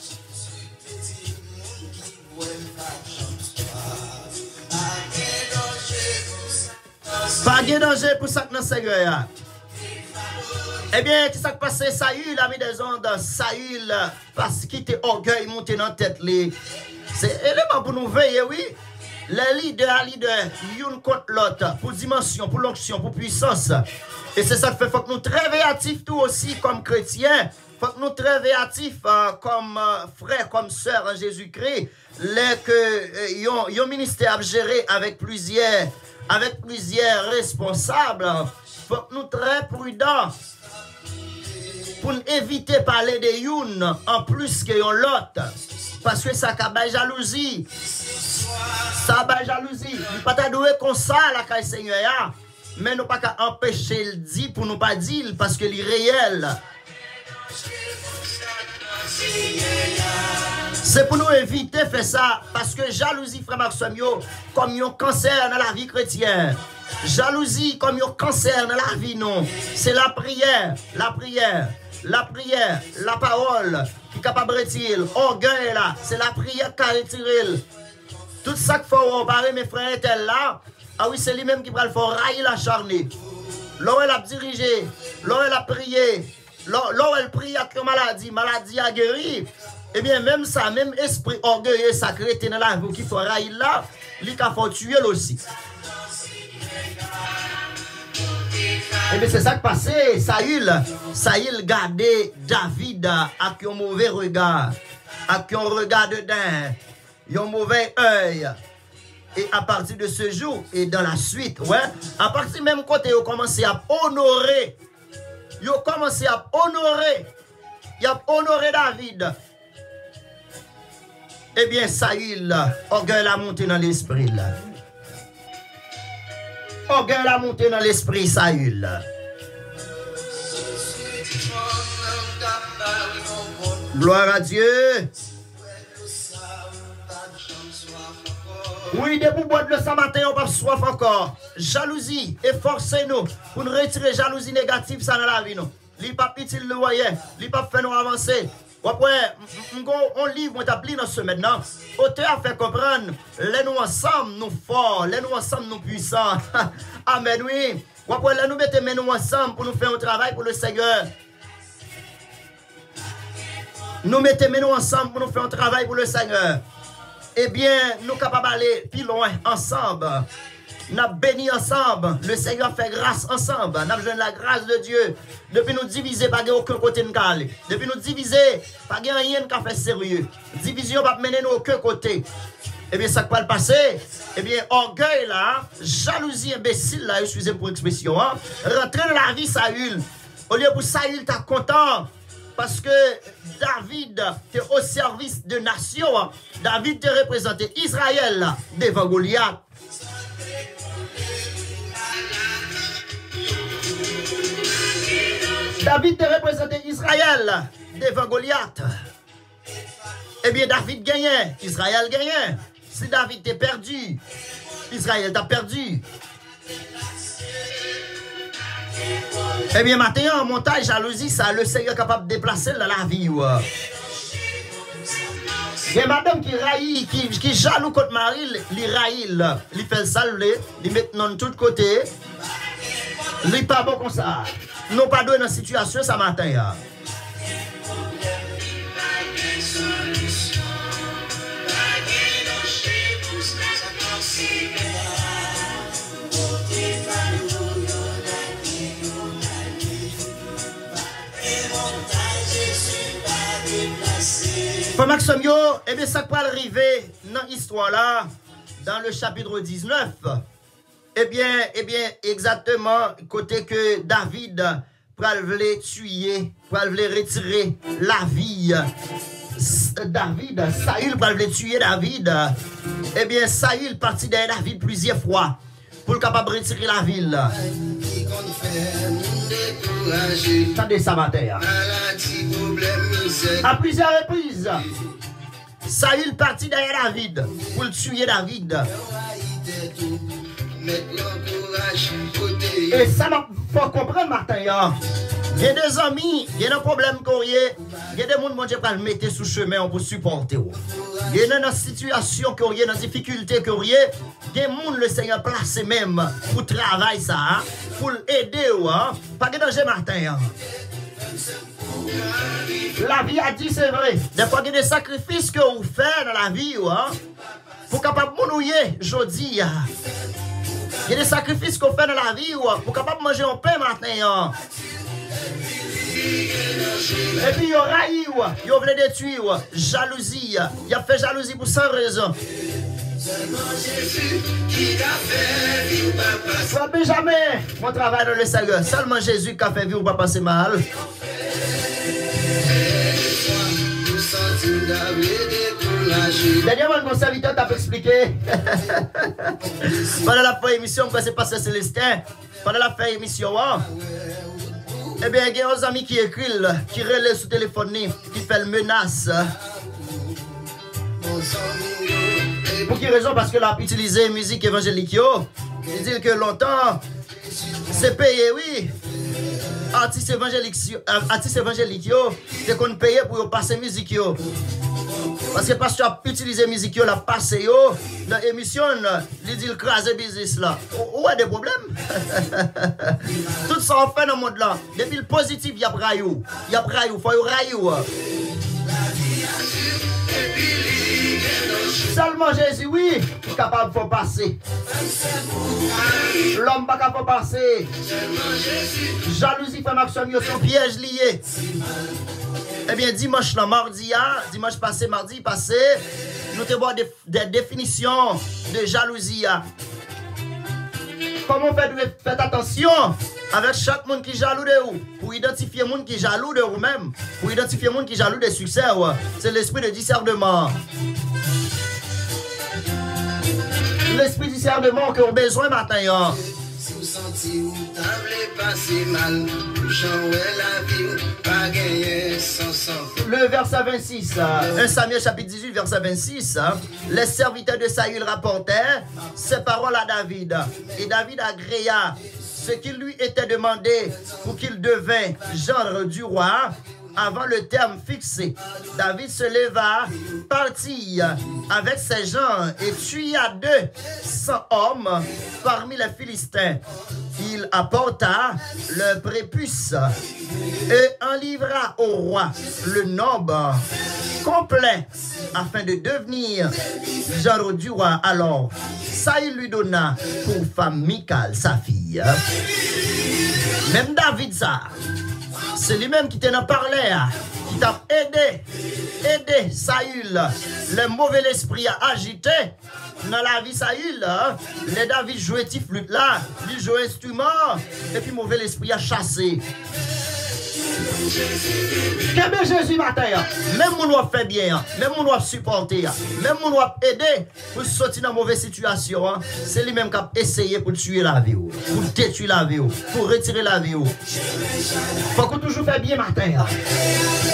Pas de danger pour ça que nous Seigneur. Eh bien, qu'est-ce qui passe? Saül, ami des ondes, Saül, parce qu'il était orgueil monté dans la tête. C'est élément pour nous veiller, oui. Les leaders, l'une contre l'autre, pour dimension, pour l'onction, pour puissance. Et c'est ça qui fait, faut que nous très véatifs tout aussi comme chrétiens. Faut que nous très véatifs comme frères, comme sœurs en Jésus-Christ. Les que yon ministère géré avec plusieurs responsables. Faut que nous très prudents pour éviter de parler de youn en plus que yon l'autre. Parce que ça a jalousie. Ça a jalousie. Il pas ta doué comme ça la caille Seigneur. Mais nous pas qu'à empêcher le dire pour nous pas dire parce que il est réel. C'est pour nous éviter de faire ça parce que jalousie frère Maximio comme un cancer dans la vie chrétienne. Jalousie comme un cancer dans la vie non. C'est la prière, la parole qui est capable de retirer. Orgueil là, c'est la prière qui a retiré. Tout ça qu'il faut comparer mes frères étaient là. Ah oui, c'est lui-même qui va le faire railler la charnée. Là où elle a dirigé, là où elle a prié, là où elle prie avec maladie a guéri. Eh bien, même ça, même esprit orgueilleux sacré dans la vie qui faut railler là, il faut tuer aussi. Et bien c'est ça qui passait. Saül gardait David avec un mauvais regard. Avec un regard dedans. Un mauvais œil. Et à partir de ce jour, et dans la suite, ouais, à partir même côté, ils ont commencé à honorer. Ils ont commencé à honorer. Ils ont honoré David. Eh bien, Saül, orgueil l'a monté dans l'esprit là. Orgueil l'a monté dans l'esprit, Saül. Gloire à Dieu. Oui, depuis boire de ce matin, on va soif encore. Jalousie, efforcez-nous pour nous retirer jalousie négative ça dans la vie. Li pas petit le voyer, li pas fait nous avancer. Après, on livre, on t'appelle dans ce maintenant. Auteur a fait comprendre, les nous ensemble, nous forts, les nous ensemble, nous puissants. Amen, oui. Après, les nous mettons nous ensemble pour nous faire un travail pour le Seigneur. Nous mettons nous ensemble pour nous faire un travail pour le Seigneur. Eh bien, nous sommes capables d'aller plus loin ensemble. Nous avons béni ensemble. Le Seigneur fait grâce ensemble. Nous avons besoin de la grâce de Dieu. Depuis nous diviser, pas de aucun côté de nous. Depuis nous diviser, pas de rien qui fait sérieux. Division va mener nous aucun côté. Eh bien, ça va le passer. Eh bien, orgueil là, jalousie imbécile là, excusez-moi pour l'expression, hein, rentrer dans la vie Saül. Au lieu pour Saül, tu es content. Parce que David est au service de nation. Hein. David te représenté Israël là, devant Goliath. David te représenté Israël devant Goliath. eh bien David gagnait, Israël gagnait. Si David t'est perdu, Israël t'a perdu. Eh bien maintenant, montage, jalousie, ça, le Seigneur est capable de déplacer dans la vie. Il y a madame qui raille, qui jaloux contre Marie, il raille, il fait le saluer, il met de tous côtés. Il n'est pas bon comme ça. Nous pas dans une situation ce matin. Pour Maxime, eh bien, ça peut arriver dans l'histoire là, dans le chapitre 19. Eh bien, exactement, côté que David voulait tuer, voulait retirer la vie. David, Saül voulait tuer David. Eh bien, Saül partit derrière David plusieurs fois pour capable de retirer la ville. Attendez ça matin. À plusieurs reprises, Saül partit derrière David pour le tuer David. Et ça, il faut comprendre, Martin. Il y a des amis, il y a des problèmes courrier, il y a des gens qui vont le mettre sous chemin pour supporter. Il y a des situations courrier, des difficultés courrier, il y a des gens le Seigneur placé même pour travailler ça, pour aider. Pas de danger, Martin. La vie a dit, c'est vrai. Des fois, il y a des sacrifices que vous faites dans la vie pour capable de mouiller, jeudi. Il y a des sacrifices qu'on fait dans la vie pour capable de manger un pain maintenant. Et puis, il y a raï, il voulait détruire, jalousie. Il a fait jalousie pour sans raison. Frappez jamais mon travail dans le Seigneur. Seulement Jésus qui a fait vivre ou pas passer mal. Dernièrement, mon serviteur t'a expliqué. Pendant la fin émission, quand c'est passé Célestin, pendant la fin émission, eh bien, il y a des amis qui écrivent, qui relaient sous téléphone, qui font le menace. Pour quelle raison? Parce que là, utiliser musique évangélique, il dit que longtemps, c'est payé, oui. Artistes évangéliques, c'est qu'on paye pour passer musique. Parce que parce que tu as utilisé musique, la passé dans l'émission, il dit le crase business là. Où est des problèmes? Tout ça on fait dans le monde là. Depuis le positif, il y a braillou. Il y a braillou, il faut raillou. Seulement Jésus, oui, est capable de passer. L'homme pas capable de passer. Jalousie fait maximum, son piège lié. Eh bien, dimanche mardi passé, nous avons des définitions de jalousie. Comment faites attention avec chaque monde qui jaloux de vous, pour identifier les gens qui jaloux de vous-même, pour identifier les gens qui jaloux des succès. C'est l'esprit de discernement. L'esprit de discernement que vous avez besoin maintenant. Si vous sentez vous t'avez passé mal, le verset 26, 1 Samuel chapitre 18, verset 26, les serviteurs de Saül rapportèrent ces paroles à David. Et David agréa ce qu'il lui était demandé pour qu'il devint gendre du roi. Avant le terme fixé, David se leva, partit avec ses gens et tua 200 hommes parmi les Philistins. Il apporta le prépuce et en livra au roi le nombre complet afin de devenir gendre du roi. Alors, Saül lui donna pour femme Michal, sa fille. Même David, ça. C'est lui-même qui t'en parlait, qui t'a aidé Saül. Le mauvais esprit a agité dans la vie Saül. Les David jouait flûte là, il jouait instrument, et puis mauvais esprit a chassé. Qu'est-ce que Jésus matin? Même on doit faire bien, même on doit supporter, même on doit aider pour sortir dans une mauvaise situation. C'est lui-même qui a essayé pour tuer la vie, pour détruire la vie, pour retirer la vie. Il faut qu'on toujours fait bien matin.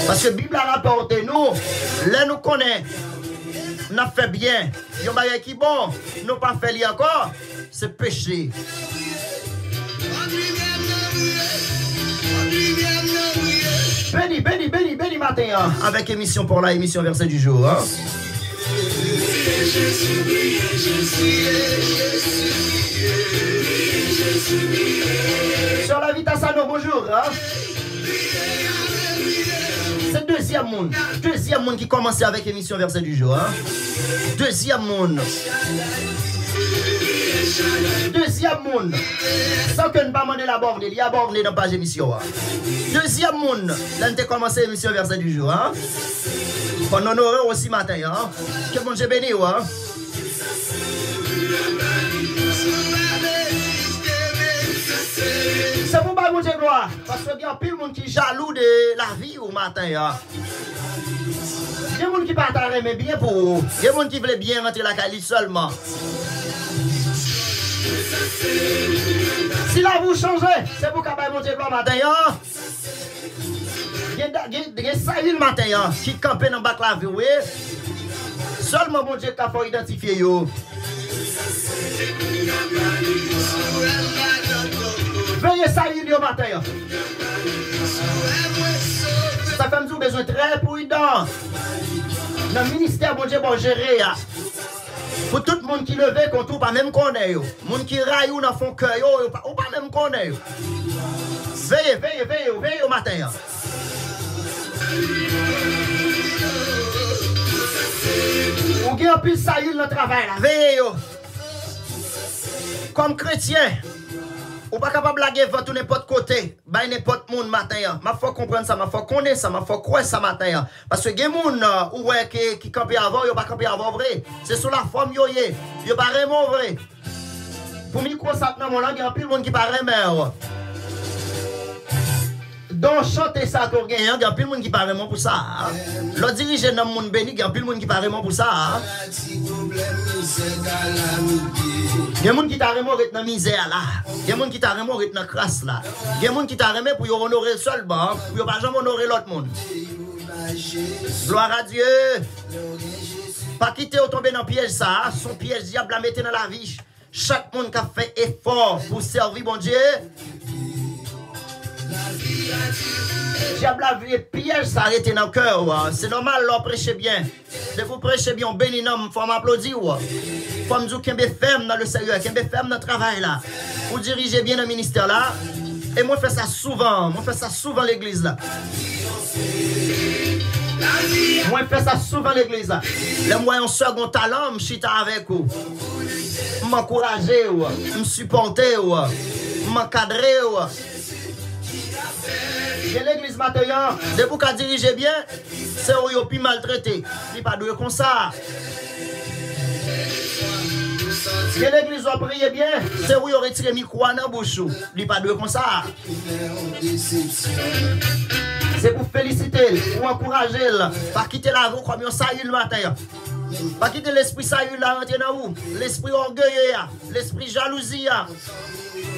Parce que la Bible a rapporté nous, là nous connaît, nous avons fait bien. Il y a un bagage qui est bon, nous n'avons pas fait encore, c'est péché. Béni matin, avec émission pour la émission verset du jour. Sur la Vitasano, bonjour. C'est deuxième monde qui commence avec émission verset du jour. Deuxième monde. Sans que nous pas demander la borne, il y a borne dans la page émission. Deuxième monde, là nous avons commencé l'émission verset du jour. On honore aussi matin. Que mon Dieu béni. C'est pour pas mon Dieu gloire. Parce qu'il y a plus de monde qui est jaloux de la vie au matin. Il y a des gens qui partagent mais bien pour vous. Il y a des gens qui veulent bien rentrer la calice seulement. Si là vous changez, c'est pour qu'après mon Dieu gloire matin. Il y a ça le matin qui campent dans le bac la vie. Seulement mon Dieu qui a fait identifier. Veuillez ça le matin. Ça fait nous besoin très prudent. Dans le ministère, mon Dieu, bon gérer. Pour tout le monde qui levait contre ou pas même connaît. Les gens qui raillent ou dans font cœur ou pas même connaît. Veillez au matin. Ou qui a plus saillir dans le travail là. Veillez. Comme chrétien. Ou pas capable de blaguer votre n'importe côté, bah n'importe monde matin. Ma faut comprendre ça, ma faut connaître ça, ma faut croire ça matin. Parce que les gens qui campent avant, ils pas campé avant vrai. C'est sur la forme yo yé, yo pas vraiment vrai. Pour micro ça dans mon langue, il y a plus de monde qui pas vraiment. Donc chanter ça qu'on gagne, il y a plus de monde qui pas vraiment pour ça. Le dirigeant dans le monde béni, il y a plus de monde qui pas vraiment pour ça. Il y a des gens qui t'ont remis dans la misère là. Il y a des gens qui t'ont remis dans la crasse là. Il y a des gens qui t'ont remis pour honorer seulement, pour ne pas jamais honorer l'autre monde. Gloire à Dieu. Pas quitter ou tomber dans le piège ça. Son piège diable la mettre dans la vie. Chaque monde qui a fait effort pour servir mon Dieu. Diable a vu piège s'arrêter dans le cœur. C'est normal, là, prêchez bien. Si vous prêchez bien, béni, il faut m'applaudir. Il faut me dire qu'il est ferme dans le sérieux, qu'il est ferme dans le travail. Là. Vous dirigez bien le ministère là. Et moi, je fais ça souvent. Moi, je fais ça souvent à l'église là. Moi, je fais ça souvent à l'église là. Les moyens second talent, je suis avec vous. Je m'encourage, je me supporter, je m'encadrer. L'église matin, de vous qu'à diriger bien, c'est où vous plus maltraité. Il n'est pas doué comme ça. L'église va prier bien, c'est où vous retirez le micro dans la bouche. Il n'est pas doué comme ça. C'est pour féliciter, pour encourager, pas quitter la roue comme un saillit le matin. Pas quitter l'esprit saillit là rentrer dans vous. L'esprit orgueilleux, l'esprit jalousie.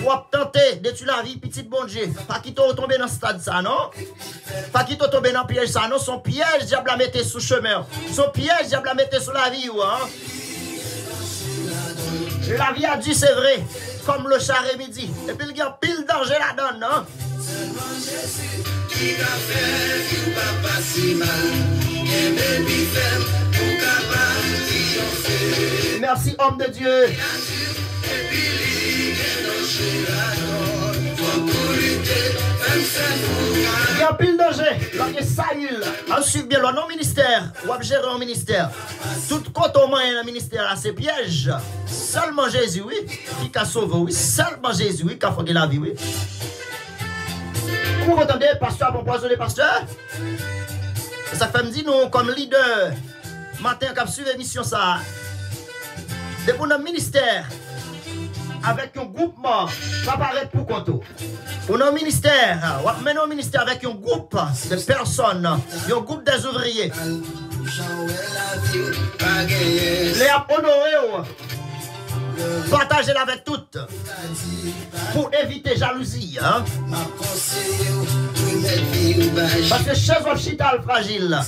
Pour tenter de tuer la vie, petite bon Dieu. Pas quitter tomber dans ce stade ça, non? Pas quitter tomber dans le piège ça, non? Son piège, diable la mettre sous chemin. Son piège, diable la mettre sous la vie, hein? La vie a dit, c'est vrai, comme le charré midi. Et puis il y a pile danger là-dedans, non? Merci, homme de Dieu. Il y a pile danger. Là, il y a Saül. Ensuite, bien, le non-ministère. Ou à gérer un ministère. Tout côté au moins, le ministère, c'est piège. Seulement Jésus, oui, qui a sauvé, oui. Seulement Jésus, oui, qui a fait la vie, oui. Vous entendez, pasteur, bon poisonné, pasteur? Ça fait me dire, nous, comme leader, matin, qui a suivi l'émission, ça. Depuis notre ministère, avec un groupement, va paraître pour compte. Ou un ministère, ou mener un ministère avec un groupe de personnes, un groupe des ouvriers. Les honorer, partagez-la avec toutes pour éviter jalousie. Hein? Parce que chez un chita le fragile,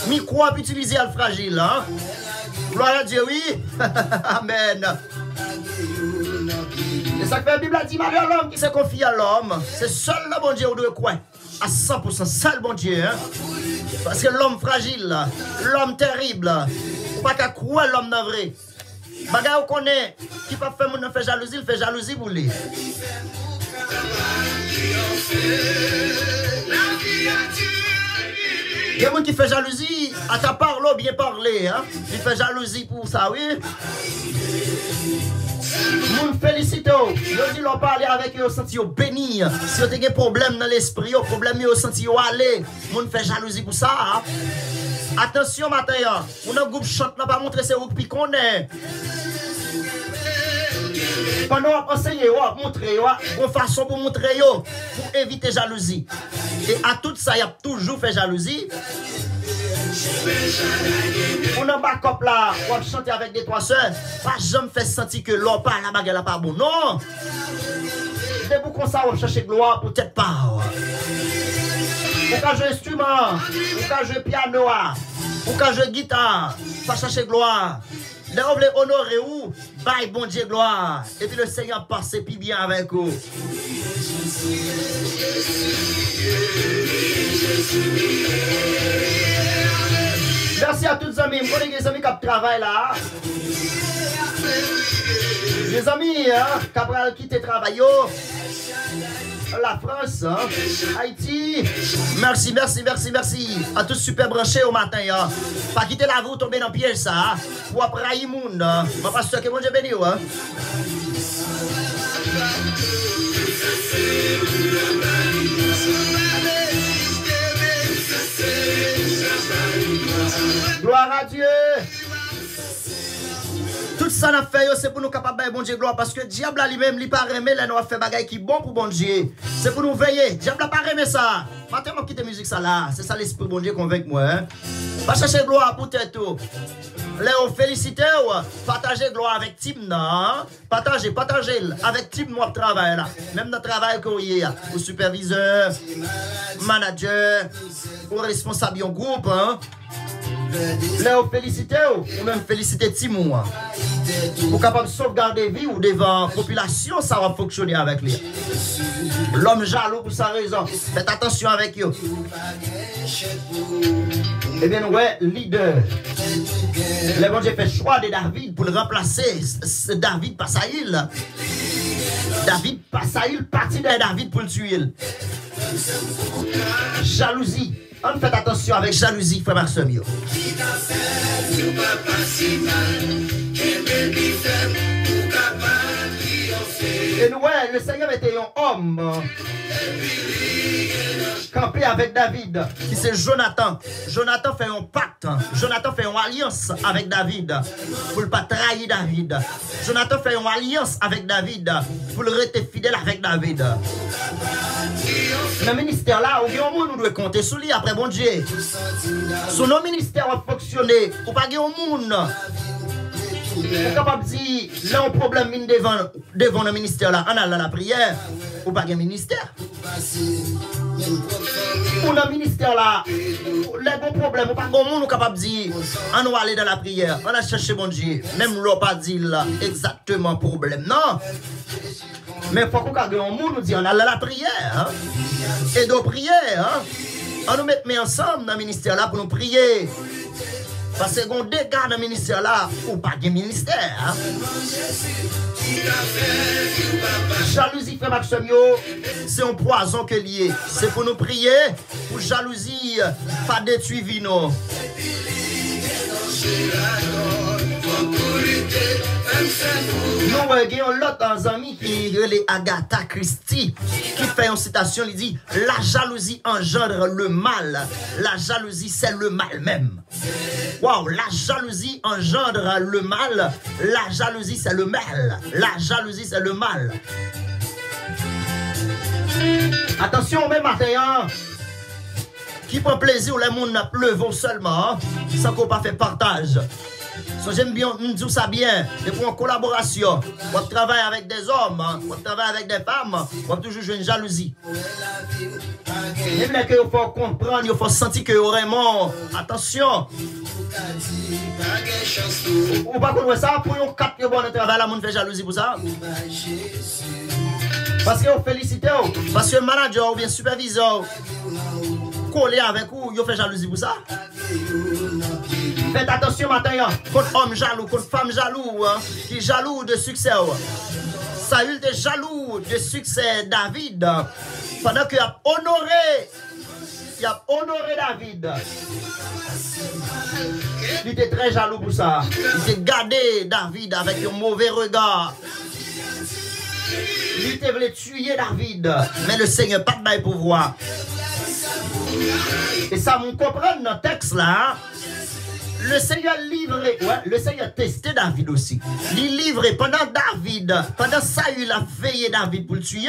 micro a utilisé le fragile. Hein? Gloire à Dieu, oui. Amen. Et ça fait la Bible a dit, malheur l'homme qui se confie à l'homme, c'est seul le bon Dieu où doit croire. À 100%, seul bon Dieu. Hein? Parce que l'homme fragile, l'homme terrible, pas qu'à croire l'homme non vrai. Bagay ou connaît, qui peut faire mon fait jalousie, il fait jalousie pour lui. Il y a des gens qui fait jalousie, à ta parole bien parler, hein? Il fait jalousie pour ça, oui. Moun félicite, yo dit l'on parler avec eux, senti yo béni. Si vous avez des problèmes dans l'esprit, yo problème yo senti yo aller, moun fait jalousie pour ça. Hein? Attention matin, on a un groupe chante, n'a pas montré c'est où puis qu'on est. Pendant on enseigne, on montre, on façon pour montrer yo, pour éviter jalousie. Et à tout ça, il y a toujours fait jalousie. On a backup là, on chante avec des trois sœurs. Pas jamais fait sentir que l'on parle la bagarre pas bon. Non. C'est pour qu'on ça, on cherche gloire, peut-être pas. Ou quand je instrument, ou quand je piano, ou quand je guitare, pas chercher gloire. Là, on veut honorer où? Bye, bon Dieu, gloire. Et puis le Seigneur passe puis bien avec vous. Merci à tous les amis. Je connais les amis qui travaillent là. Les amis qui ont quitté le travail. La France, hein? Haïti. Merci, merci, merci, merci. À tous super branchés au matin. Hein? Pas quitter la route, tomber dans le piège, ça. Hein? Pour après le monde. Je pense que bon Dieu béni. Hein? Gloire à Dieu. Tout ça n'a fait, c'est pour nous capables de bon Dieu gloire. Parce que le diable lui-même, il pas aimé, là, nous a fait bagaille qui bon pour bon Dieu. C'est pour nous veiller. Le diable n'a pas aimé ça. Maintenant, on quitte la musique ça là. C'est ça l'esprit bon Dieu convainc moi. Hein? Pas chercher gloire pour tête tout. Là, on félicite, partagez gloire avec Tim, non? Partagez avec Tim, moi, travail là. Même dans le travail courrier, au superviseur, manager, au responsable du groupe, hein? Là, on félicite, ou même féliciter Tim, pour capable de sauvegarder vie ou devant la population, ça va fonctionner avec lui. L'homme jaloux pour sa raison. Faites attention avec eux. Eh bien, ouais, leader. Le bon Dieu fait choix de David pour le remplacer. David par Saïl. David par Saïl, parti de David pour le tuer. Jalousie. On fait attention avec jalousie, frère Marcel. Et nous, ouais, le Seigneur était un homme campé avec David, qui c'est Jonathan. Jonathan fait un pacte, Jonathan fait une alliance avec David pour ne pas trahir David. Jonathan fait une alliance avec David pour le rester fidèle avec David. Dans le ministère là, où nous devons compter sur lui après bon Dieu. Sur nos ministères va fonctionner, ou pas de monde. Vous êtes capable de dire, là, un problème devant le ministère là, on a la prière, ou pas de ministère. Pour le ministère là, les bons problèmes, ou pas de monde, on capable de dire, on va aller dans la prière, on a cherché bon Dieu. Même l'on pas dit là, exactement problème, non. Mais il faut qu'on ait un monde, nous dit, on a la prière. Hein? Et de prière, hein? On nous met ensemble dans le ministère là pour nous prier. Parce que on dégâts dans le ministère là, ou pas de ministère. Hein? Jalousie, frère Maxime, c'est un poison que lié. C'est pour nous prier, pour jalousie, pas détruire vino. Nous avons l'autre ami qui est Agatha Christie qui fait une citation, il dit la jalousie engendre le mal. La jalousie c'est le mal même. Waouh, la jalousie engendre le mal. La jalousie c'est le mal. La jalousie c'est le mal. Attention, même matin, qui prend plaisir où les gens pleuvent seulement, sans qu'on pas fait partage. So, j'aime bien, nous disons ça bien, et pour une collaboration, on travaille avec des hommes, on travaille avec des femmes, on toujours jouer une jalousie. Même là qu'il faut comprendre, il faut sentir que vraiment, attention. Ou pas qu'on ça, pour un 4 bon travail, la monde fait jalousie pour ça. Parce que vous félicitez, parce que le manager ou bien superviseur collé avec vous, vous fait jalousie pour ça. Faites attention maintenant, contre homme jaloux, contre femme jaloux, qui jaloux de succès. Saül était jaloux de succès David, pendant qu'il a honoré David. Il était très jaloux pour ça. Il était gardé David avec un mauvais regard. Il était voulu tuer David, mais le Seigneur n'a pas de pouvoir. Et ça, vous comprenez dans le texte là. Le Seigneur livré, ouais, le Seigneur testé David aussi. Il livré pendant Saül a veillé David pour le tuer.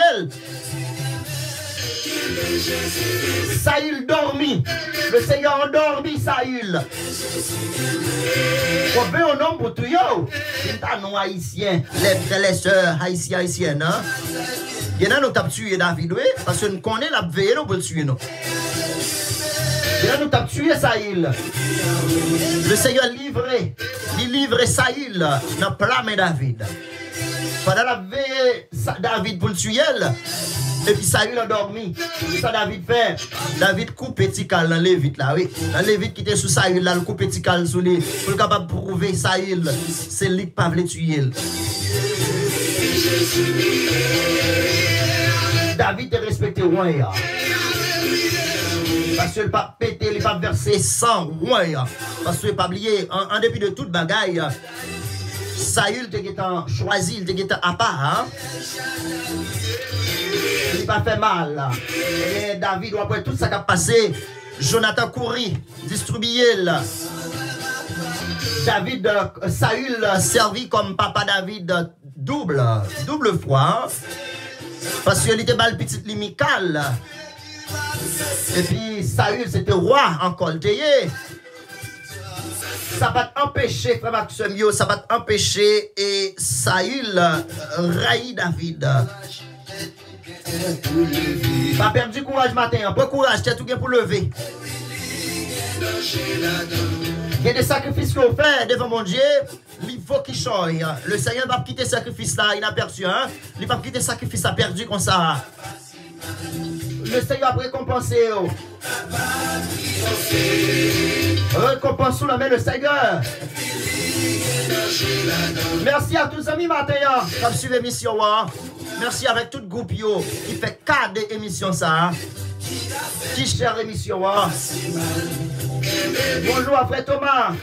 Saül dormi. Le Seigneur endormi Saül. On veut un homme pour tout yo. C'est un nom haïtien. Les frères et sœurs haïtiennes. Hein? Il y en a nous qui tué David, oui, parce que nous connaissons la veille pour le tuer. Il y en a nous qui tué Saül. Le Seigneur il livre Saül dans plein David. Pendant la veille David pour le tuer. Et puis Saül a dormi. Ça David fait. David coupe petit cal dans Lévite là, oui. Dans Lévite qui était sous Saül là, il coupe petit cal sous lui. Pour capable de prouver Saül, c'est lui qui pas voulu tuer. David est respecté roi. Parce qu'il n'a pas pété, il n'a pas versé sang roi. Parce qu'il n'a pas oublié, en dépit de toute bagaille, Saül était choisi, il était à part. Il n'a pas fait mal. Et David, après tout ça qui a passé, Jonathan courit, distribué. David, Saül servi comme papa David double fois. Parce qu'il était mal petit Michal. Et puis Saül c'était roi encore. Ça va t'empêcher, frère Maxime, ça va t'empêcher et Saül raillit David. Pas perdu courage matin, bon courage, tu as tout bien pour lever. Il y a des sacrifices qu'on fait devant mon Dieu, il faut qu'il change. Le Seigneur ne va pas quitter ce sacrifice là inaperçu, hein? Il ne va pas quitter ce sacrifice là perdu comme ça. Le Seigneur va récompenser. Récompense sous la main le Seigneur. Merci à tous les amis matin qui suivent l'émission. Merci avec tout le groupe qui fait 4 émissions ça. Qui cher l'émission. Bonjour à frère Thomas.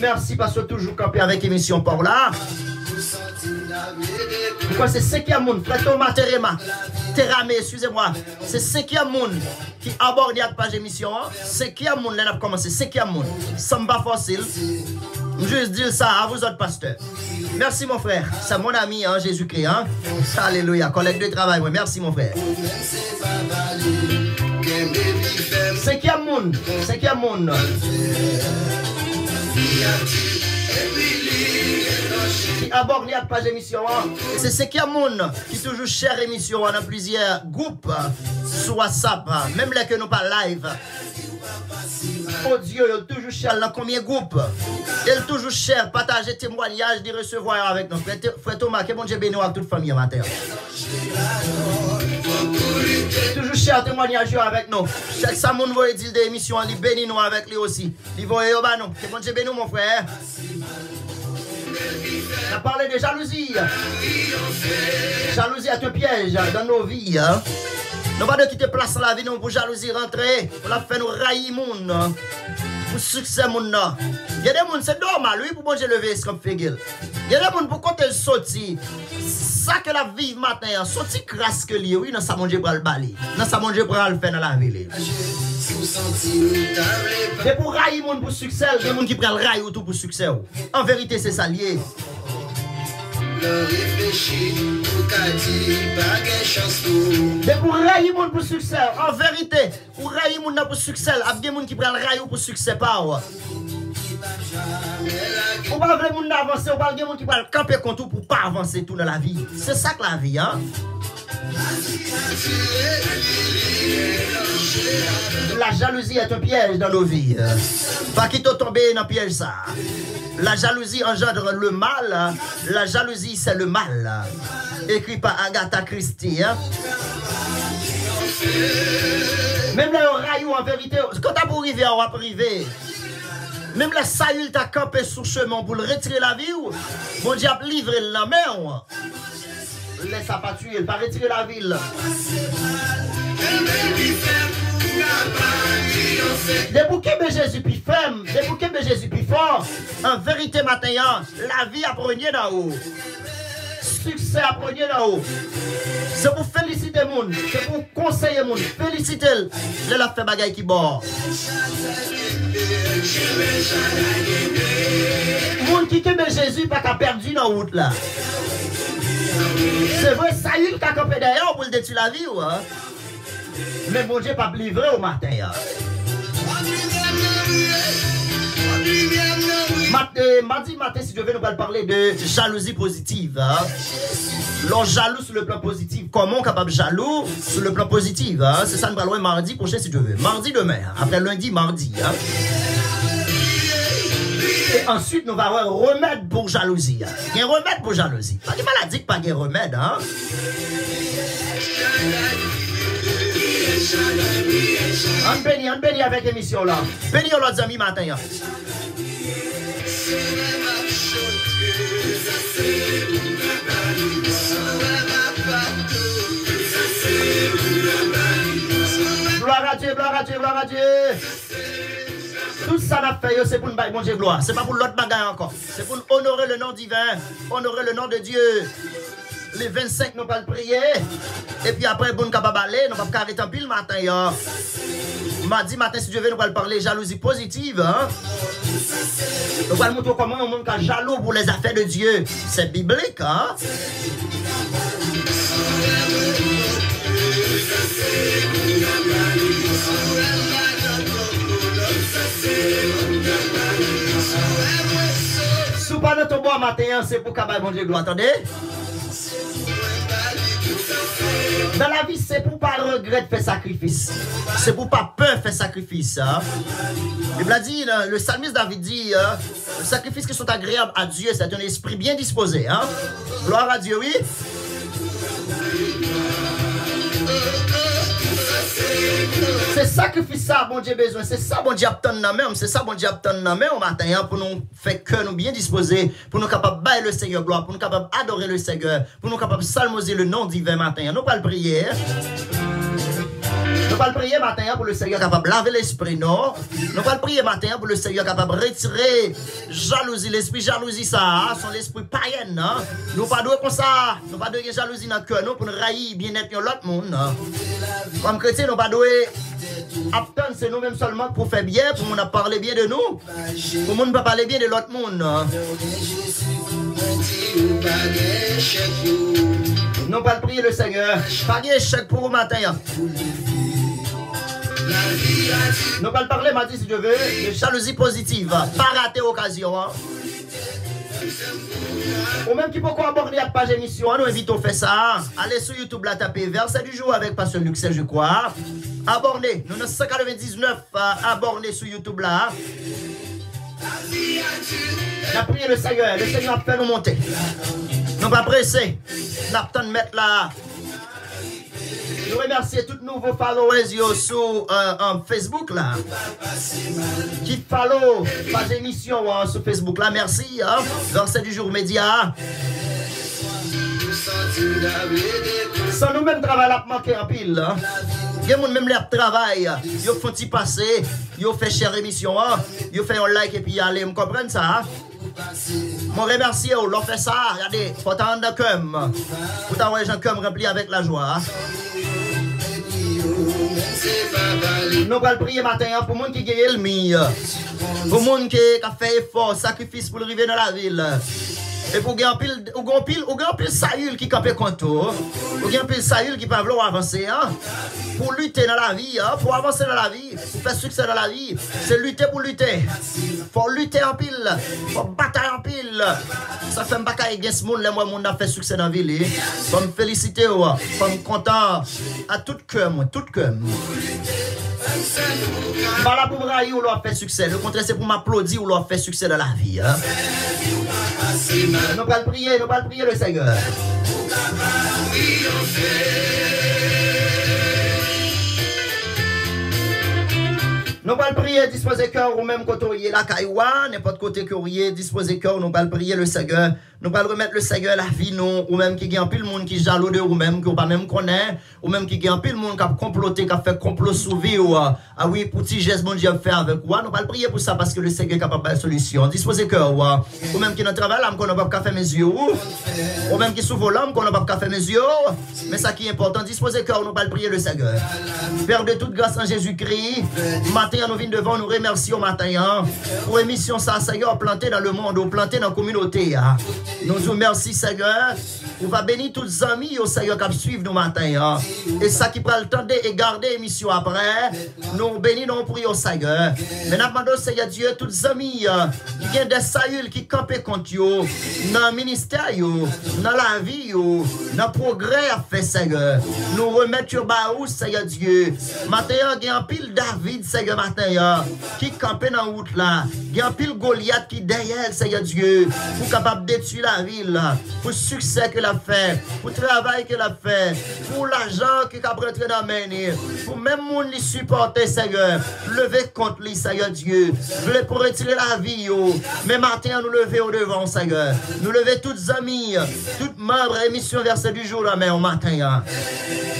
Merci parce que toujours campé avec l'émission par là. Pourquoi c'est 5e monde, frère Thomas Teramé, excusez-moi. C'est 5e monde qui aborde la page émission. 5e monde, là, on a commencé. 5e monde. Ça me va facile. Juste dire ça à vous autres pasteurs. Merci mon frère. C'est mon ami, hein, Jésus-Christ. Hein? Alléluia. Collègue de travail. Oui. Merci mon frère. 5e monde. 5e monde. Qui aborde la page émission. C'est 5e monde qui toujours cher émission. On a plusieurs groupes sur WhatsApp. Même là que nous pas live. Oh Dieu, il est toujours cher dans combien de groupes? Il est toujours cher partager témoignages de recevoir avec nous. Frère Thomas, que bon Dieu bénisse à toute famille matin. Toujours cher témoignage avec nous. Chaque samedi, vous dire des émissions, il bénit nous avec lui aussi. Il va nous. Que bon Dieu bénisse mon frère. On a parlé de jalousie. Jalousie est un piège dans nos vies. Nous ne pouvons pas quitter place dans la vie pour jalousie rentrer. Pour la faire nous railler monde. pour succès moun nan. Il y a des gens, c'est normal, oui, pour manger lever comme figure. Il y a des gens pour compter le sorti. Ça que la vie matin, sorti crasse que lui, oui, dans sa manger pour le bali. Dans sa manger pour le faire dans la ville. C'est pour railler moun pour succès, il y a des gens qui prennent le rail tout pour succès. En vérité, c'est ça lié. Mais pour railler moun pour succès, en vérité, pour railler moun pour succès, il y a des gens qui prennent le rail pour succès pas. On va vouloir moun avancer, on va des gens qui prennent camper contre tout pour pas avancer tout dans la vie. C'est ça que la vie, hein. La jalousie est un piège dans nos vies. Pas qu'il te tombe dans le piège ça. La jalousie engendre le mal. La jalousie c'est le mal. Écrit par Agatha Christie. Hein? Même là, on raille en vérité. Quand tu as pour arriver, on va priver. Même là, Saül t'a campé sur le chemin pour le retirer la vie. Bon Dieu a livré la main. Laisse ça pas tuer, il va retirer la ville. Des bouquets de Jésus puis ferme, des bouquets de Jésus puis fort. En vérité, matin, la vie a progné d'en haut. Succès a progné d'en haut. C'est pour féliciter le monde, c'est pour conseiller le monde. Féliciter le la fait bagaille qui bord. Le monde qui aime Jésus pas qu'à perdu dans la route là. C'est vrai, Saül qui a campé derrière pour le détruire la vie, hein? Mais mon Dieu pas livré au matin. Mardi matin, si je veux, nous allons parler de jalousie positive. Hein? L'on jaloux sur le plan positif. Comment on est capable de jaloux sur le plan positif? Hein? C'est ça, nous allons mardi prochain, si je veux. Mardi demain. Après lundi, mardi. Hein? Et ensuite, nous allons avoir un remède pour jalousie. Il y a un remède pour jalousie. Pas de maladie, pas de remède. Hein? On bénit avec l'émission là. Bénis l'autre amis matin. Hein? Gloire à Dieu, gloire à Dieu, gloire à Dieu. Tout ça n'a fait, c'est pour nous bailler, mon Dieu, gloire. C'est pas pour l'autre bagaille encore. C'est pour honorer le nom divin, honorer le nom de Dieu. Les 25, nous allons prier. Et puis après, nous allons aller, nous allons arrêter un pile matin. Mardi matin, si Dieu veut, nous allons parler jalousie positive. Hein? Nous allons montrer comment on est jaloux pour les affaires de Dieu. C'est biblique. Hein? Si vous parlez de ton bois matin, c'est pour qu'abaye mon Dieu gloire. Attendez? Dans la vie, c'est pour pas regret de faire sacrifice. C'est pour pas peur de faire sacrifice. Hein? Il a dit, le psalmiste David dit, les sacrifices qui sont agréables à Dieu, c'est un esprit bien disposé. Hein? Gloire à Dieu, oui. C'est sacrifice ça, bon Dieu besoin. C'est ça, bon Dieu obtient même. C'est ça, bon Dieu obtient même au matin hein, pour nous faire que nous bien disposés, pour nous capables de bailler le Seigneur gloire, pour nous capables d'adorer le Seigneur, pour nous capables de salmoser le nom divin matin. Nous pas le prier. Nous pas le prier matin pour le Seigneur capable de laver l'esprit, non. Nous pas le prier matin pour le Seigneur capable de retirer jalousie, l'esprit jalousie ça, son l'esprit païen, non. Nous pas doué comme ça, nous pas doué jalousie dans le cœur, nous pour nous railler bien-être l'autre monde. Comme chrétien, nous pas doué attendre c'est nous-mêmes seulement pour faire bien, pour nous parler bien de nous, pour nous pas parler bien de l'autre monde. Nous pas le prier le Seigneur, pas d'échec pour le matin. Nous allons parler, m'a dit, si je veux, de jalousie positive. Pas rater l'occasion. Hein. Ou même qui peut aborder la page émission, nous invitons à faire ça. Allez sur YouTube, là, tapez Verset du jour avec Pasteur Luc, je crois. Abonnez. Nous avons 199 abonnés sur YouTube, là. On a prié le Seigneur a fait nous monter. Nous pas pressés. Nous avons mettre là. Nous remercions tous nouveaux followers sur Facebook là. Qui follow pas émission sur Facebook là. Merci. Hein? Verset du jour média. Sans nous-mêmes travail à manquer en pile. Hein? Il y a des gens même qui travaillent, ils font y passer, ils font chère émission, ils font un like et puis aller, vous comprenez ça? Je remercie, on fait ça, regardez, il faut attendre comme. Vous t'envoyez les gens comme remplis avec la joie. Nous allons prier matin pour les gens qui gagnent le mire, pour les gens qui ont fait effort, sacrifice pour arriver dans la ville. Et pour gagner pile Saül qui campait contre toi, pour gagner pile Saül qui peut vouloir avancer, pour lutter dans la vie, pour avancer dans la vie, pour faire succès dans la vie, c'est lutter pour lutter. Faut lutter en pile, faut batailler en pile. Ça fait un bataille avec ce monde, moi, monde a fait succès dans la ville. Faut me féliciter, faut me content à tout cœur, tout cœur. Pas là pour me railler ou leur faire succès. Le contraire, c'est pour m'applaudir ou leur faire succès dans la vie. Nous allons prier le Seigneur. Nous allons prier, disposer cœur ou même quand on y est la caïwa, n'importe côté que vous y disposer cœur, nous allons prier le Seigneur. Nous allons remettre le Seigneur la vie, nous, ou même qui gagne pile monde qui jaloux de ou même, qui ou pas même connaît, ou même qui gagne pile monde qui a comploté, qui a fait complot sous vie, ou ah oui, pour petit geste, mon Dieu, faire avec vous. Nous allons prier pour ça parce que le Seigneur est capable de faire solution. Disposez cœur, ou même qui dans le travail, qu'on n'a pas fait mes yeux, ou même qui sous volant, qu'on n'a pas fait mes yeux, mais ça qui est important, disposez cœur, nous allons prier le Seigneur. Père de toute grâce en Jésus-Christ, matin, nous venons devant, nous remercions matin, pour émission ça, Seigneur, planté dans le monde, ou planté dans la communauté. Nous vous remercions, Seigneur. On va bénir tous les amis, au Seigneur, qui suivent nous matin. Et ça qui prend le temps de garder l'émission après, nous bénissons pour au Seigneur. Mais nous demandons, Seigneur Dieu, tous les amis qui viennent des Saül qui campent contre eux, dans le ministère, dans la vie, dans le progrès à faire, Seigneur. Nous remettons au Seigneur Dieu. Matin, il y a un pile David, Seigneur, matin, qui campait dans la route là. Il y a un pile Goliath qui derrière, Seigneur Dieu, pour capable de détruire la ville, pour le succès qu'elle a fait, pour le travail qu'elle a fait, pour l'argent qu'elle a rentré dans la main, pour même monde les supporter, Seigneur. Lever contre lui, Seigneur Dieu. Voulez pour retirer la vie, mais matin, nous lever au devant, Seigneur. Nous lever toutes les amis, toutes membres, émission verset du jour, mais au matin.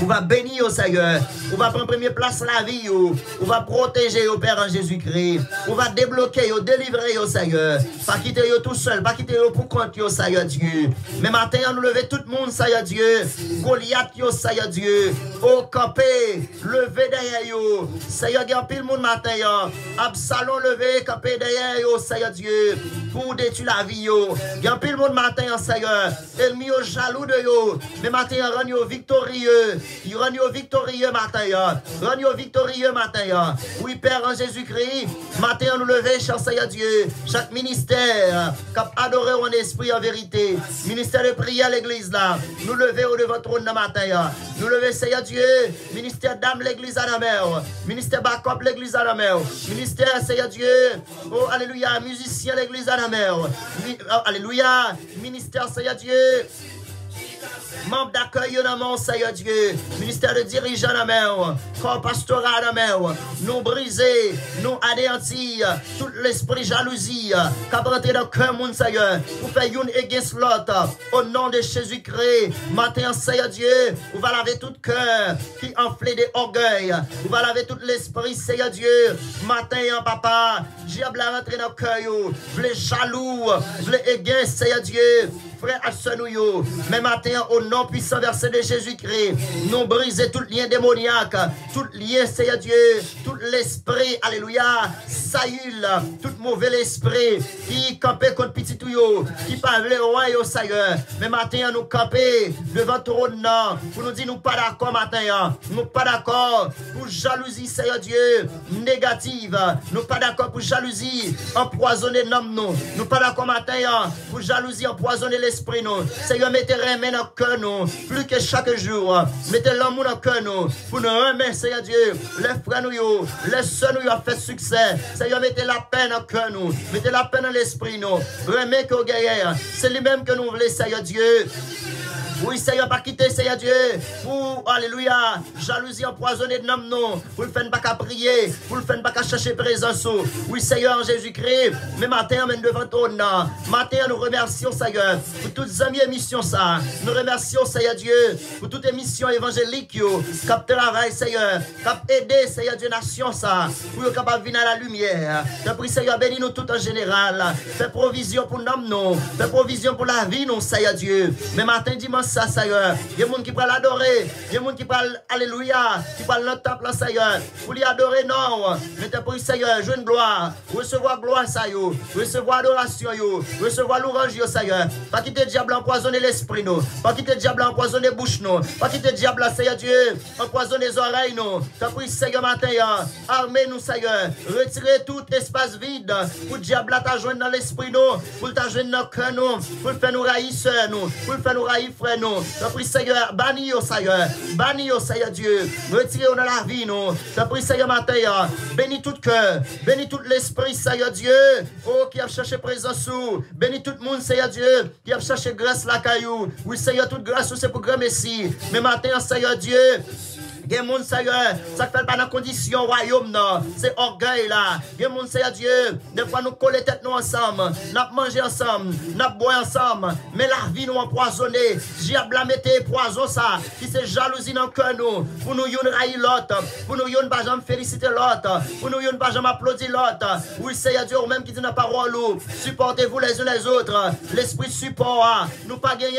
On va bénir au Seigneur. On va prendre première place la vie, on va protéger au Père en Jésus-Christ. On va débloquer, délivrer au Seigneur. Pas quitter tout seul, pas quitter pour compte, Seigneur Dieu. Mais matin, nous lever tout le monde, Seigneur Dieu. Goliath, Seigneur Dieu. Au campé, lever derrière yo. Seigneur, il y a pile monde matin. Absalom levé, campé derrière yo, Seigneur Dieu. Pour détruire la vie, yo. Il y a pile monde matin, Seigneur. Ennemi au jaloux de yo. Mais matin, rend yo victorieux. Il rend yo victorieux matin. Rend yo victorieux matin. Oui, Père en Jésus-Christ. Matin, nous lever, cher Seigneur Dieu. Chaque ministère, cap adorer en esprit en vérité. Ministère de prière l'église là. Nous lever au devant trône de matin. Nous lever, Seigneur Dieu. Ministère d'âme l'église à la mer. Ministère backup l'église à la mer. Ministère, Seigneur Dieu. Oh, alléluia. Musicien l'église à la mer. Oh, alléluia. Ministère, Seigneur Dieu. Membre d'accueil dans mon Seigneur Dieu, ministère de dirigeant dans la mer, corps pastoral dans la mer, nous briser, nous anéantir, tout l'esprit jalousie, qui a rentré dans le cœur mon Seigneur, pour faire une against l'autre, au nom de Jésus-Christ, matin Seigneur Dieu, on va laver tout cœur qui enflé des orgueils, on va laver tout l'esprit Seigneur Dieu, matin papa, diable a rentré dans le cœur, les jaloux, les against Seigneur Dieu, frère à ce nous, mais matin au nom puissant verset de Jésus-Christ, nous briser tout lien démoniaque, tout lien Seigneur Dieu, tout l'esprit, alléluia, Saül, tout mauvais esprit qui campait contre petit tuyau, qui parlait au roi au Seigneur, mais matin nous camper devant ton trône pour nous dire nous pas d'accord matin, nous pas d'accord pour jalousie Seigneur Dieu négative, nous pas d'accord pour jalousie empoisonner nous, nous pas d'accord matin pour jalousie empoisonner l'esprit nous, Seigneur mettez remède dans le cœur nous, plus que chaque jour, mettez l'amour dans le cœur nous, pour nous remettre Seigneur Dieu, les frères nous, les soeurs nous ont fait succès, Seigneur mettez la peine dans le cœur nous, mettez la peine dans l'esprit nous, remettez que guerrière, c'est lui-même que nous voulons Seigneur Dieu. Oui, Seigneur, pas quitter, Seigneur Dieu. Pour, alléluia, jalousie empoisonnée de nom, non. Pour le faire pas qu'à prier. Pour le faire pas qu'à chercher présence. Oui, Seigneur, Jésus-Christ. Mais matin, amène devant ton nom. Matin, nous remercions, Seigneur, pour toutes les amies émissions, ça. Nous remercions, Seigneur Dieu, pour toutes les missions évangéliques, cap travail, Seigneur, cap aider, Seigneur Dieu, nation, ça. Pour nous capable venir à la lumière. Je prie, Seigneur, bénis-nous tout en général. Fais provision pour nous, non. Fais provision pour la vie, non, Seigneur Dieu. Mais matin, dimanche, ça, Seigneur. Il y a des gens qui parlent adorer. Il y a des gens qui parlent, alléluia, qui parlent notre temple, Seigneur. Pour lui adorer, non. Mais je prie, Seigneur, je une gloire. Recevoir gloire, Seigneur. Recevoir adoration, recevoir l'orange, Seigneur. Pas quitter le diable empoisonner l'esprit, non. Pas quitter le diable empoisonner bouche, non. Pas quitter le diable, Seigneur Dieu, empoisonner les oreilles, non. Je prie, Seigneur, matin, armez-nous, Seigneur. Retirez tout espace vide pour le diable t'a joindre dans l'esprit, non. Pour t'a joindre dans le cœur, non. Pour le faire nous raïsseurs, non. Pour le faire nous raïr, frère, non. Je prie, Seigneur, bannis, Seigneur. Bannis, Seigneur Dieu. Retirez-nous dans la vie, non. Je prie, Seigneur, matin, bénis tout cœur. Bénis tout l'esprit, Seigneur Dieu. Oh, qui a cherché présence sous. Bénis tout le monde, Seigneur Dieu. Qui a cherché grâce la caillou. Oui, Seigneur, toute grâce, c'est pour grand Messie. Mais matin, Seigneur Dieu. Il y a des gens, Seigneur, ça ne fait pas dans la condition royaume, non. C'est orgueil, là. Il y a des gens, Seigneur Dieu, des fois nous coller tête nous ensemble, nous manger ensemble, nous boire ensemble, mais la vie nous empoisonnée. Diable a mis poison, ça, qui c'est jalousie dans le cœur, nous, pour nous yon railler l'autre, pour nous yon pas jamais féliciter l'autre, pour nous yon pas jamais applaudir l'autre. Oui, Seigneur Dieu, ou même qui dit dans la parole, supportez-vous les uns les autres. L'esprit support, nous pas gagner,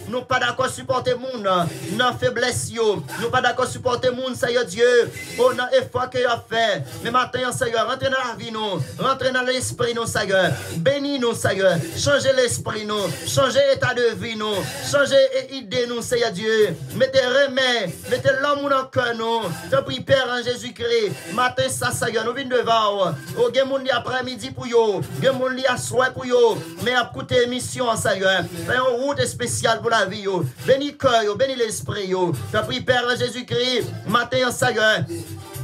nous pas d'accord supporter le monde, non faiblesse, nous pas d'accord supporter le monde, Seigneur Dieu, pour l'effort qu'il a fait. Mais maintenant, Seigneur, rentrez dans la vie, nous, rentrez dans l'esprit, nous, Seigneur. Bénis nous, Seigneur. Changez l'esprit, nous. Changez l'état de vie, nous. Changez idée, nous, Seigneur Dieu. Mettez remède, mettez l'amour dans le cœur, nous. Je prie, Père, en Jésus-Christ. Matin, ça, Seigneur, nous venons devant. Oh, il y a des gens après-midi pour vous. Il y a des gens à soir pour vous. Mais à écouter l'émission, Seigneur. Fais une route spéciale pour la vie, yo. Bénis le cœur, bénis l'esprit, yo. Je prie, Père, en Jésus-Christ. Matin, Seigneur.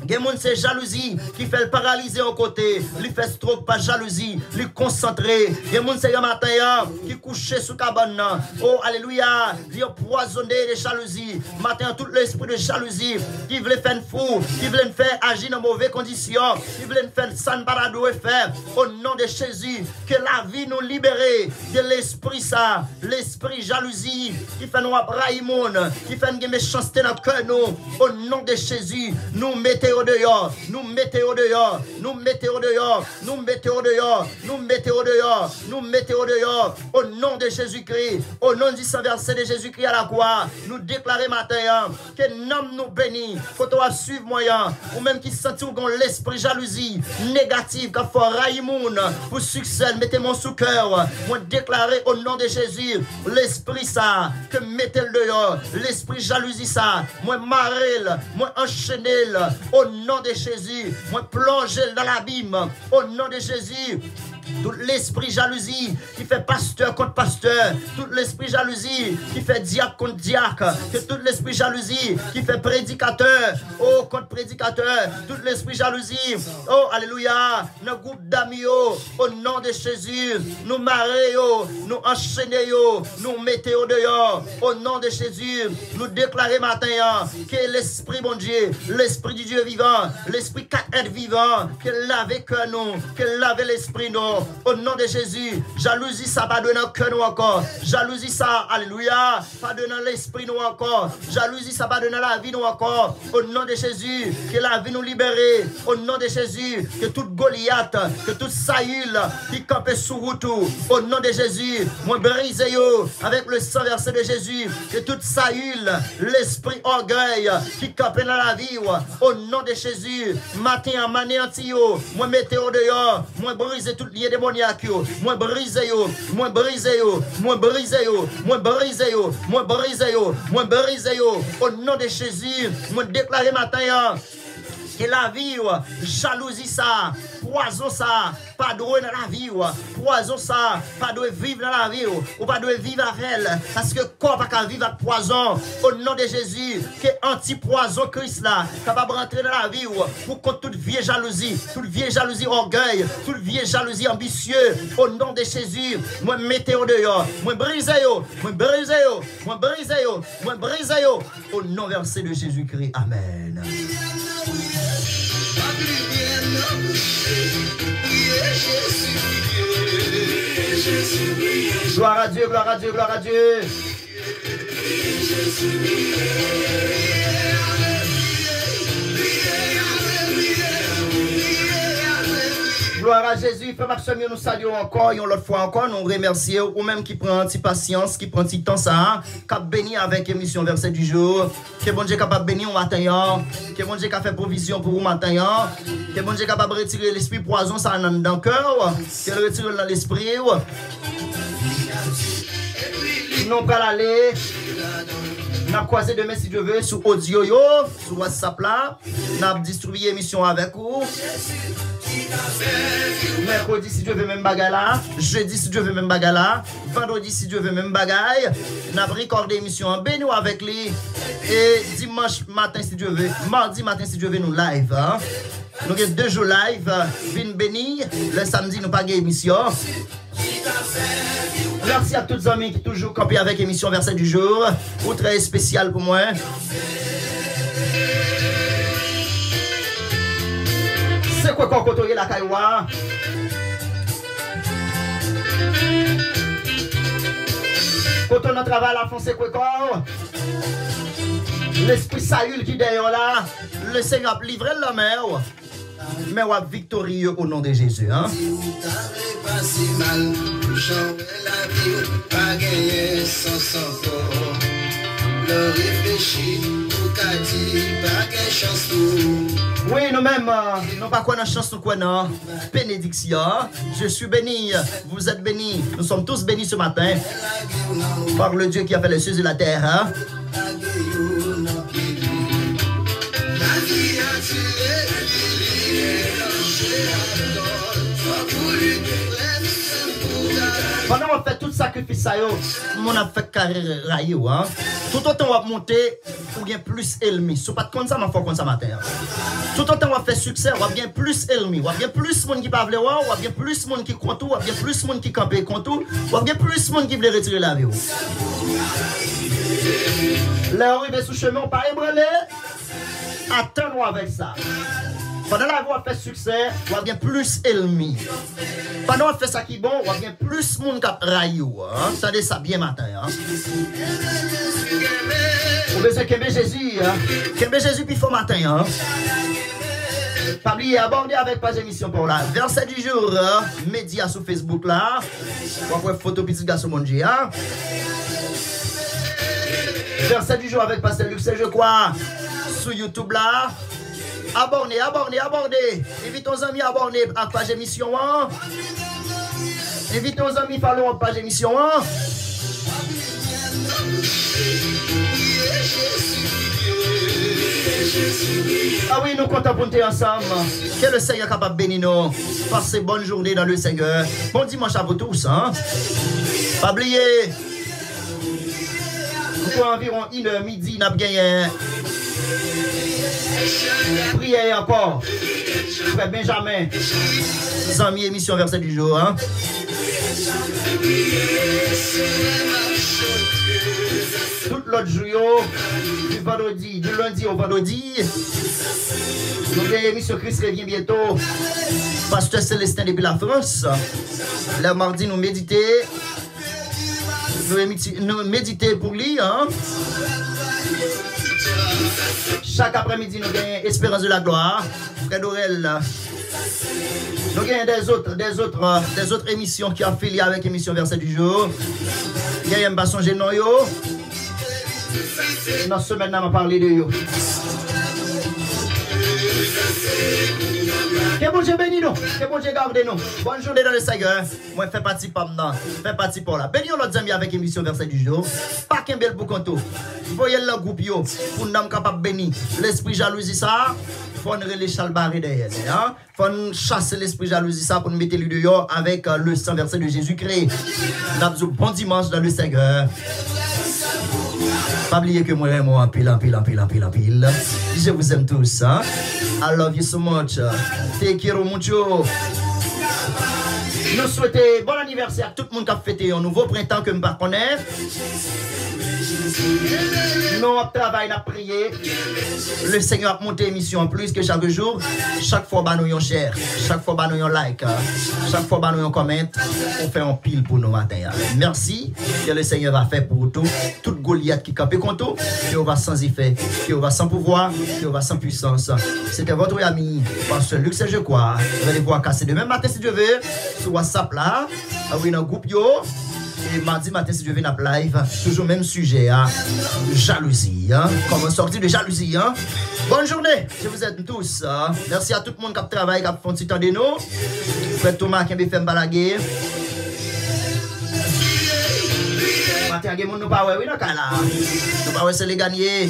Il y a des gens, c'est jalousie qui fait le paralyser au côté. Il fait trop pas jalousie, il concentré. Il y a des gens, c'est le matin qui couche sous cabane. Oh, alléluia. Il a poisonné les jalousies. Matin, tout l'esprit de jalousie qui veut faire fou, qui veut faire agir dans mauvaises conditions, qui veut faire sans parado et faire. Au nom de Jésus, que la vie nous libère de l'esprit ça, l'esprit jalousie qui fait nous apprendre, qui fait une méchanceté dans le cœur. Au nom de Jésus, nous mettez au dehors, nous mettez au dehors, nous mettez au dehors, nous mettez au dehors, nous mettez au dehors, nous mettez au dehors, au nom de Jésus-Christ, au nom du sang versé de Jésus-Christ à la croix, nous déclarons matin que nom nous bénit, faut toi suivre moyen, ou même qui sentit l'esprit jalousie négative, qu'il faut raïmoun pour succès, mettez-moi sous cœur, moi déclarer au nom de Jésus, l'esprit ça, que mettez-le dehors, l'esprit jalousie ça, moi marrel, moi enchaînel, au nom de Jésus, moi plonger dans l'abîme, au nom de Jésus. Tout l'esprit jalousie qui fait pasteur contre pasteur, tout l'esprit jalousie qui fait diacre contre diacre, tout l'esprit jalousie qui fait prédicateur, oh contre prédicateur, tout l'esprit jalousie, oh alléluia, nos groupes d'amis, au nom de Jésus, nous marrer, nous enchaîner, nous mettez au dehors, au nom de Jésus, nous déclarer matin que l'esprit bon Dieu, l'esprit du Dieu vivant, l'esprit 4 vivant, que lave que nous, que lave l'esprit nous. Au nom de Jésus, jalousie ça pas donner que nous encore. Jalousie ça, alléluia, pas donner l'esprit nous encore. Jalousie ça pas donner la vie nous encore. Au nom de Jésus, que la vie nous libère. Au nom de Jésus, que toute Goliath, que toute Saül qui campe sous route. Au nom de Jésus, moi brise yo avec le sang versé de Jésus. Que toute Saül, l'esprit orgueil qui campe dans la vie. Au nom de Jésus, matin à manéanti yo, moi mettez au dehors, moi brise tout lien démoniaque yo, moi brise yo, moi brise yo, moi brise yo, moi brise yo, moi brise yo, moi brise yo. Au nom de Jésus, moi déclarer matin Que la vie, jalousie ça, poison ça, pas de dans la vie, poison ça, pas de vivre dans la vie, ou pas de vivre avec elle, parce que corps pas vivre avec poison, au nom de Jésus, que anti-poison Christ là, capable de rentrer dans la vie, pour contre toute vieille jalousie orgueil, toute vieille jalousie ambitieux, au nom de Jésus, moi mettez au dehors, moi brisez au nom versé de Jésus-Christ, amen. Gloire à Dieu, gloire à Dieu, gloire à Dieu. Gloire à Jésus, frère Maxime, nous saluons encore, une autre fois encore, nous remercions, ou même qui prend un petit patience, qui prend un petit temps ça, qui a béni avec l'émission verset du jour, que bon Dieu capable de bénir au matin, que bon Dieu capable de faire provision pour vous matin, que bon Dieu capable de retirer l'esprit poison ça dans le cœur, que le retire dans l'esprit. Nous allons aller, nous allons croiser demain si Dieu veut, sur audio, sur WhatsApp là, nous allons distribuer l'émission avec vous. Mercredi si Dieu veut même bagaille là, jeudi si Dieu veut même bagaille là, vendredi si Dieu veut même bagaille, nous avons recordé l'émission en béni avec lui et dimanche matin si Dieu veut, mardi matin si Dieu veut nous live. Hein? Nous avons 2 jours live, vin béni, le samedi nous pas de émission. Merci à tous les amis qui toujours campé avec l'émission verset du jour, ou très spécial pour moi. C'est quoi qu'on côtoie la cailloua? Quand on travaille à la fond, c'est quoi qu'on? L'esprit Saül qui derrière là, le Seigneur livre la mer. Mais on va victorieux au nom de Jésus. Hein? Oui, nous-mêmes, non pas quoi dans chance ou quoi non. Bénédiction, je suis béni, vous êtes bénis, nous sommes tous bénis ce matin par le Dieu qui a fait les cieux et la terre. Hein? Pendant qu'on fait tout sacrifice, on a fait carrière raillou. Hein? Tout autant on va monter, ou bien plus ennemi. Ce n'est pas comme ça, mais il faut comme ça matin. Tout autant on va faire succès, on va bien plus ennemi. On va bien plus de monde qui parle, on va bien plus de monde qui compte, on va bien plus de monde qui campe contre, on va bien plus de monde qui veut retirer la vie. Là, on arrive sous chemin, on pas ébranler. Attends-nous avec ça. Pendant la voie fait succès, on va bien plus ennemi. Pendant on fait ça qui est bon, on va bien plus monde qui raillou. Attendez ça bien matin. Hein? On veut que Jésus, que Jésus puis faut matin. Hein? Pas oublier aborder avec page émission pour là. Verset du jour, média sur Facebook là. On va photo petit garçon mon Dieu. Hein? Verset du jour avec Pasteur Luc, je crois, sur YouTube là. Abonnez. Invitez nos amis à abonner à la page émission. Hein? Invitez nos amis à follow la page émission. Hein? Ah oui, nous comptons pour ensemble. Que le Seigneur est capable de bénir nous. Passez bonne journée dans le Seigneur. Bon dimanche à vous tous. Hein? Pas oublier. Pour environ 1h midi, nous avons gagné. Prière encore. Frère Benjamin. Nous avons mis émission verset du jour. Hein? Tout l'autre jour, du lundi au vendredi, nous avons émission Christ revient bientôt. Pasteur Célestin depuis la France. Le mardi, nous méditons. Nous méditons pour lui. Hein? Chaque après-midi, nous gagnons Espérance de la gloire. Frère Dorel. Nous gagnons des autres émissions qui affilient avec l'émission Verset du jour. Il y a un basson gênant. Dans ce semaine, on va parler de yo. Que bon Dieu bénisse nous. Que bon Dieu garde nous. Bonne journée dans le Seigneur. Moi, fais partie pas maintenant. Fais partie pour là. Bénis l'autre amis avec émission verset du jour. Pas qu'un bel pour compte. Voyez le groupe yo. Pour nous capable bénir. L'esprit jalousie ça. Faut nous les chalbarrer derrière. Hein? Faut nous chasser l'esprit jalousie ça pour nous mettre le dehors avec le sang versé de Jésus-Christ. Nous bon dimanche dans le Seigneur. Pas oublier que moi et moi, pile. Je vous aime tous. Hein? I love you so much. Take care mucho. Nous souhaitons bon anniversaire à tout le monde qui a fêté un nouveau printemps que je ne connais pas. Nous travaillons à prier. Le Seigneur a monté l'émission en plus que chaque jour. Chaque fois, nous avons share. Chaque fois, nous avons like. Chaque fois, nous avons comment. On fait un pile pour nous matin. Merci que le Seigneur va faire pour tout. Toute Goliath qui campe contre tout. Qui va sans effet. Qui va sans pouvoir. Qui va sans puissance. C'était votre ami, Pasteur Luc, je crois. Vous allez voir casser demain matin si Dieu veut. Sur WhatsApp là. Oui, dans le groupe yo. Et mardi matin, si je viens à live, toujours même sujet, hein? Jalousie. Hein? Comment sortir de jalousie. Hein? Bonne journée, je vous aime tous. Hein? Merci à tout le monde qui a travaillé, qui a fait un petit temps de nous. Faites Thomas qui a fait balaguer. Matin, il y a des gens pas oui, non, là. Nous pas c'est les gagner.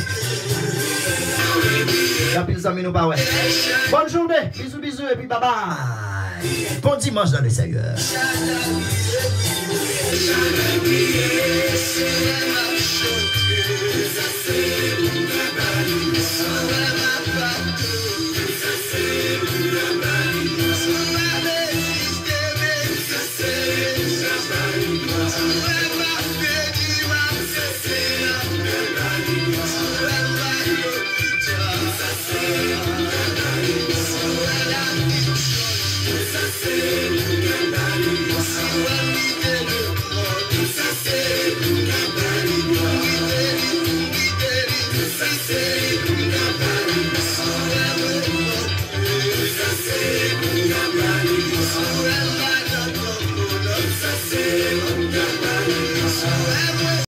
Il y a plus d'amis, nous pas Bonne journée, bisous, et puis bye bye. Bon dimanche dans le Seigneur. Shall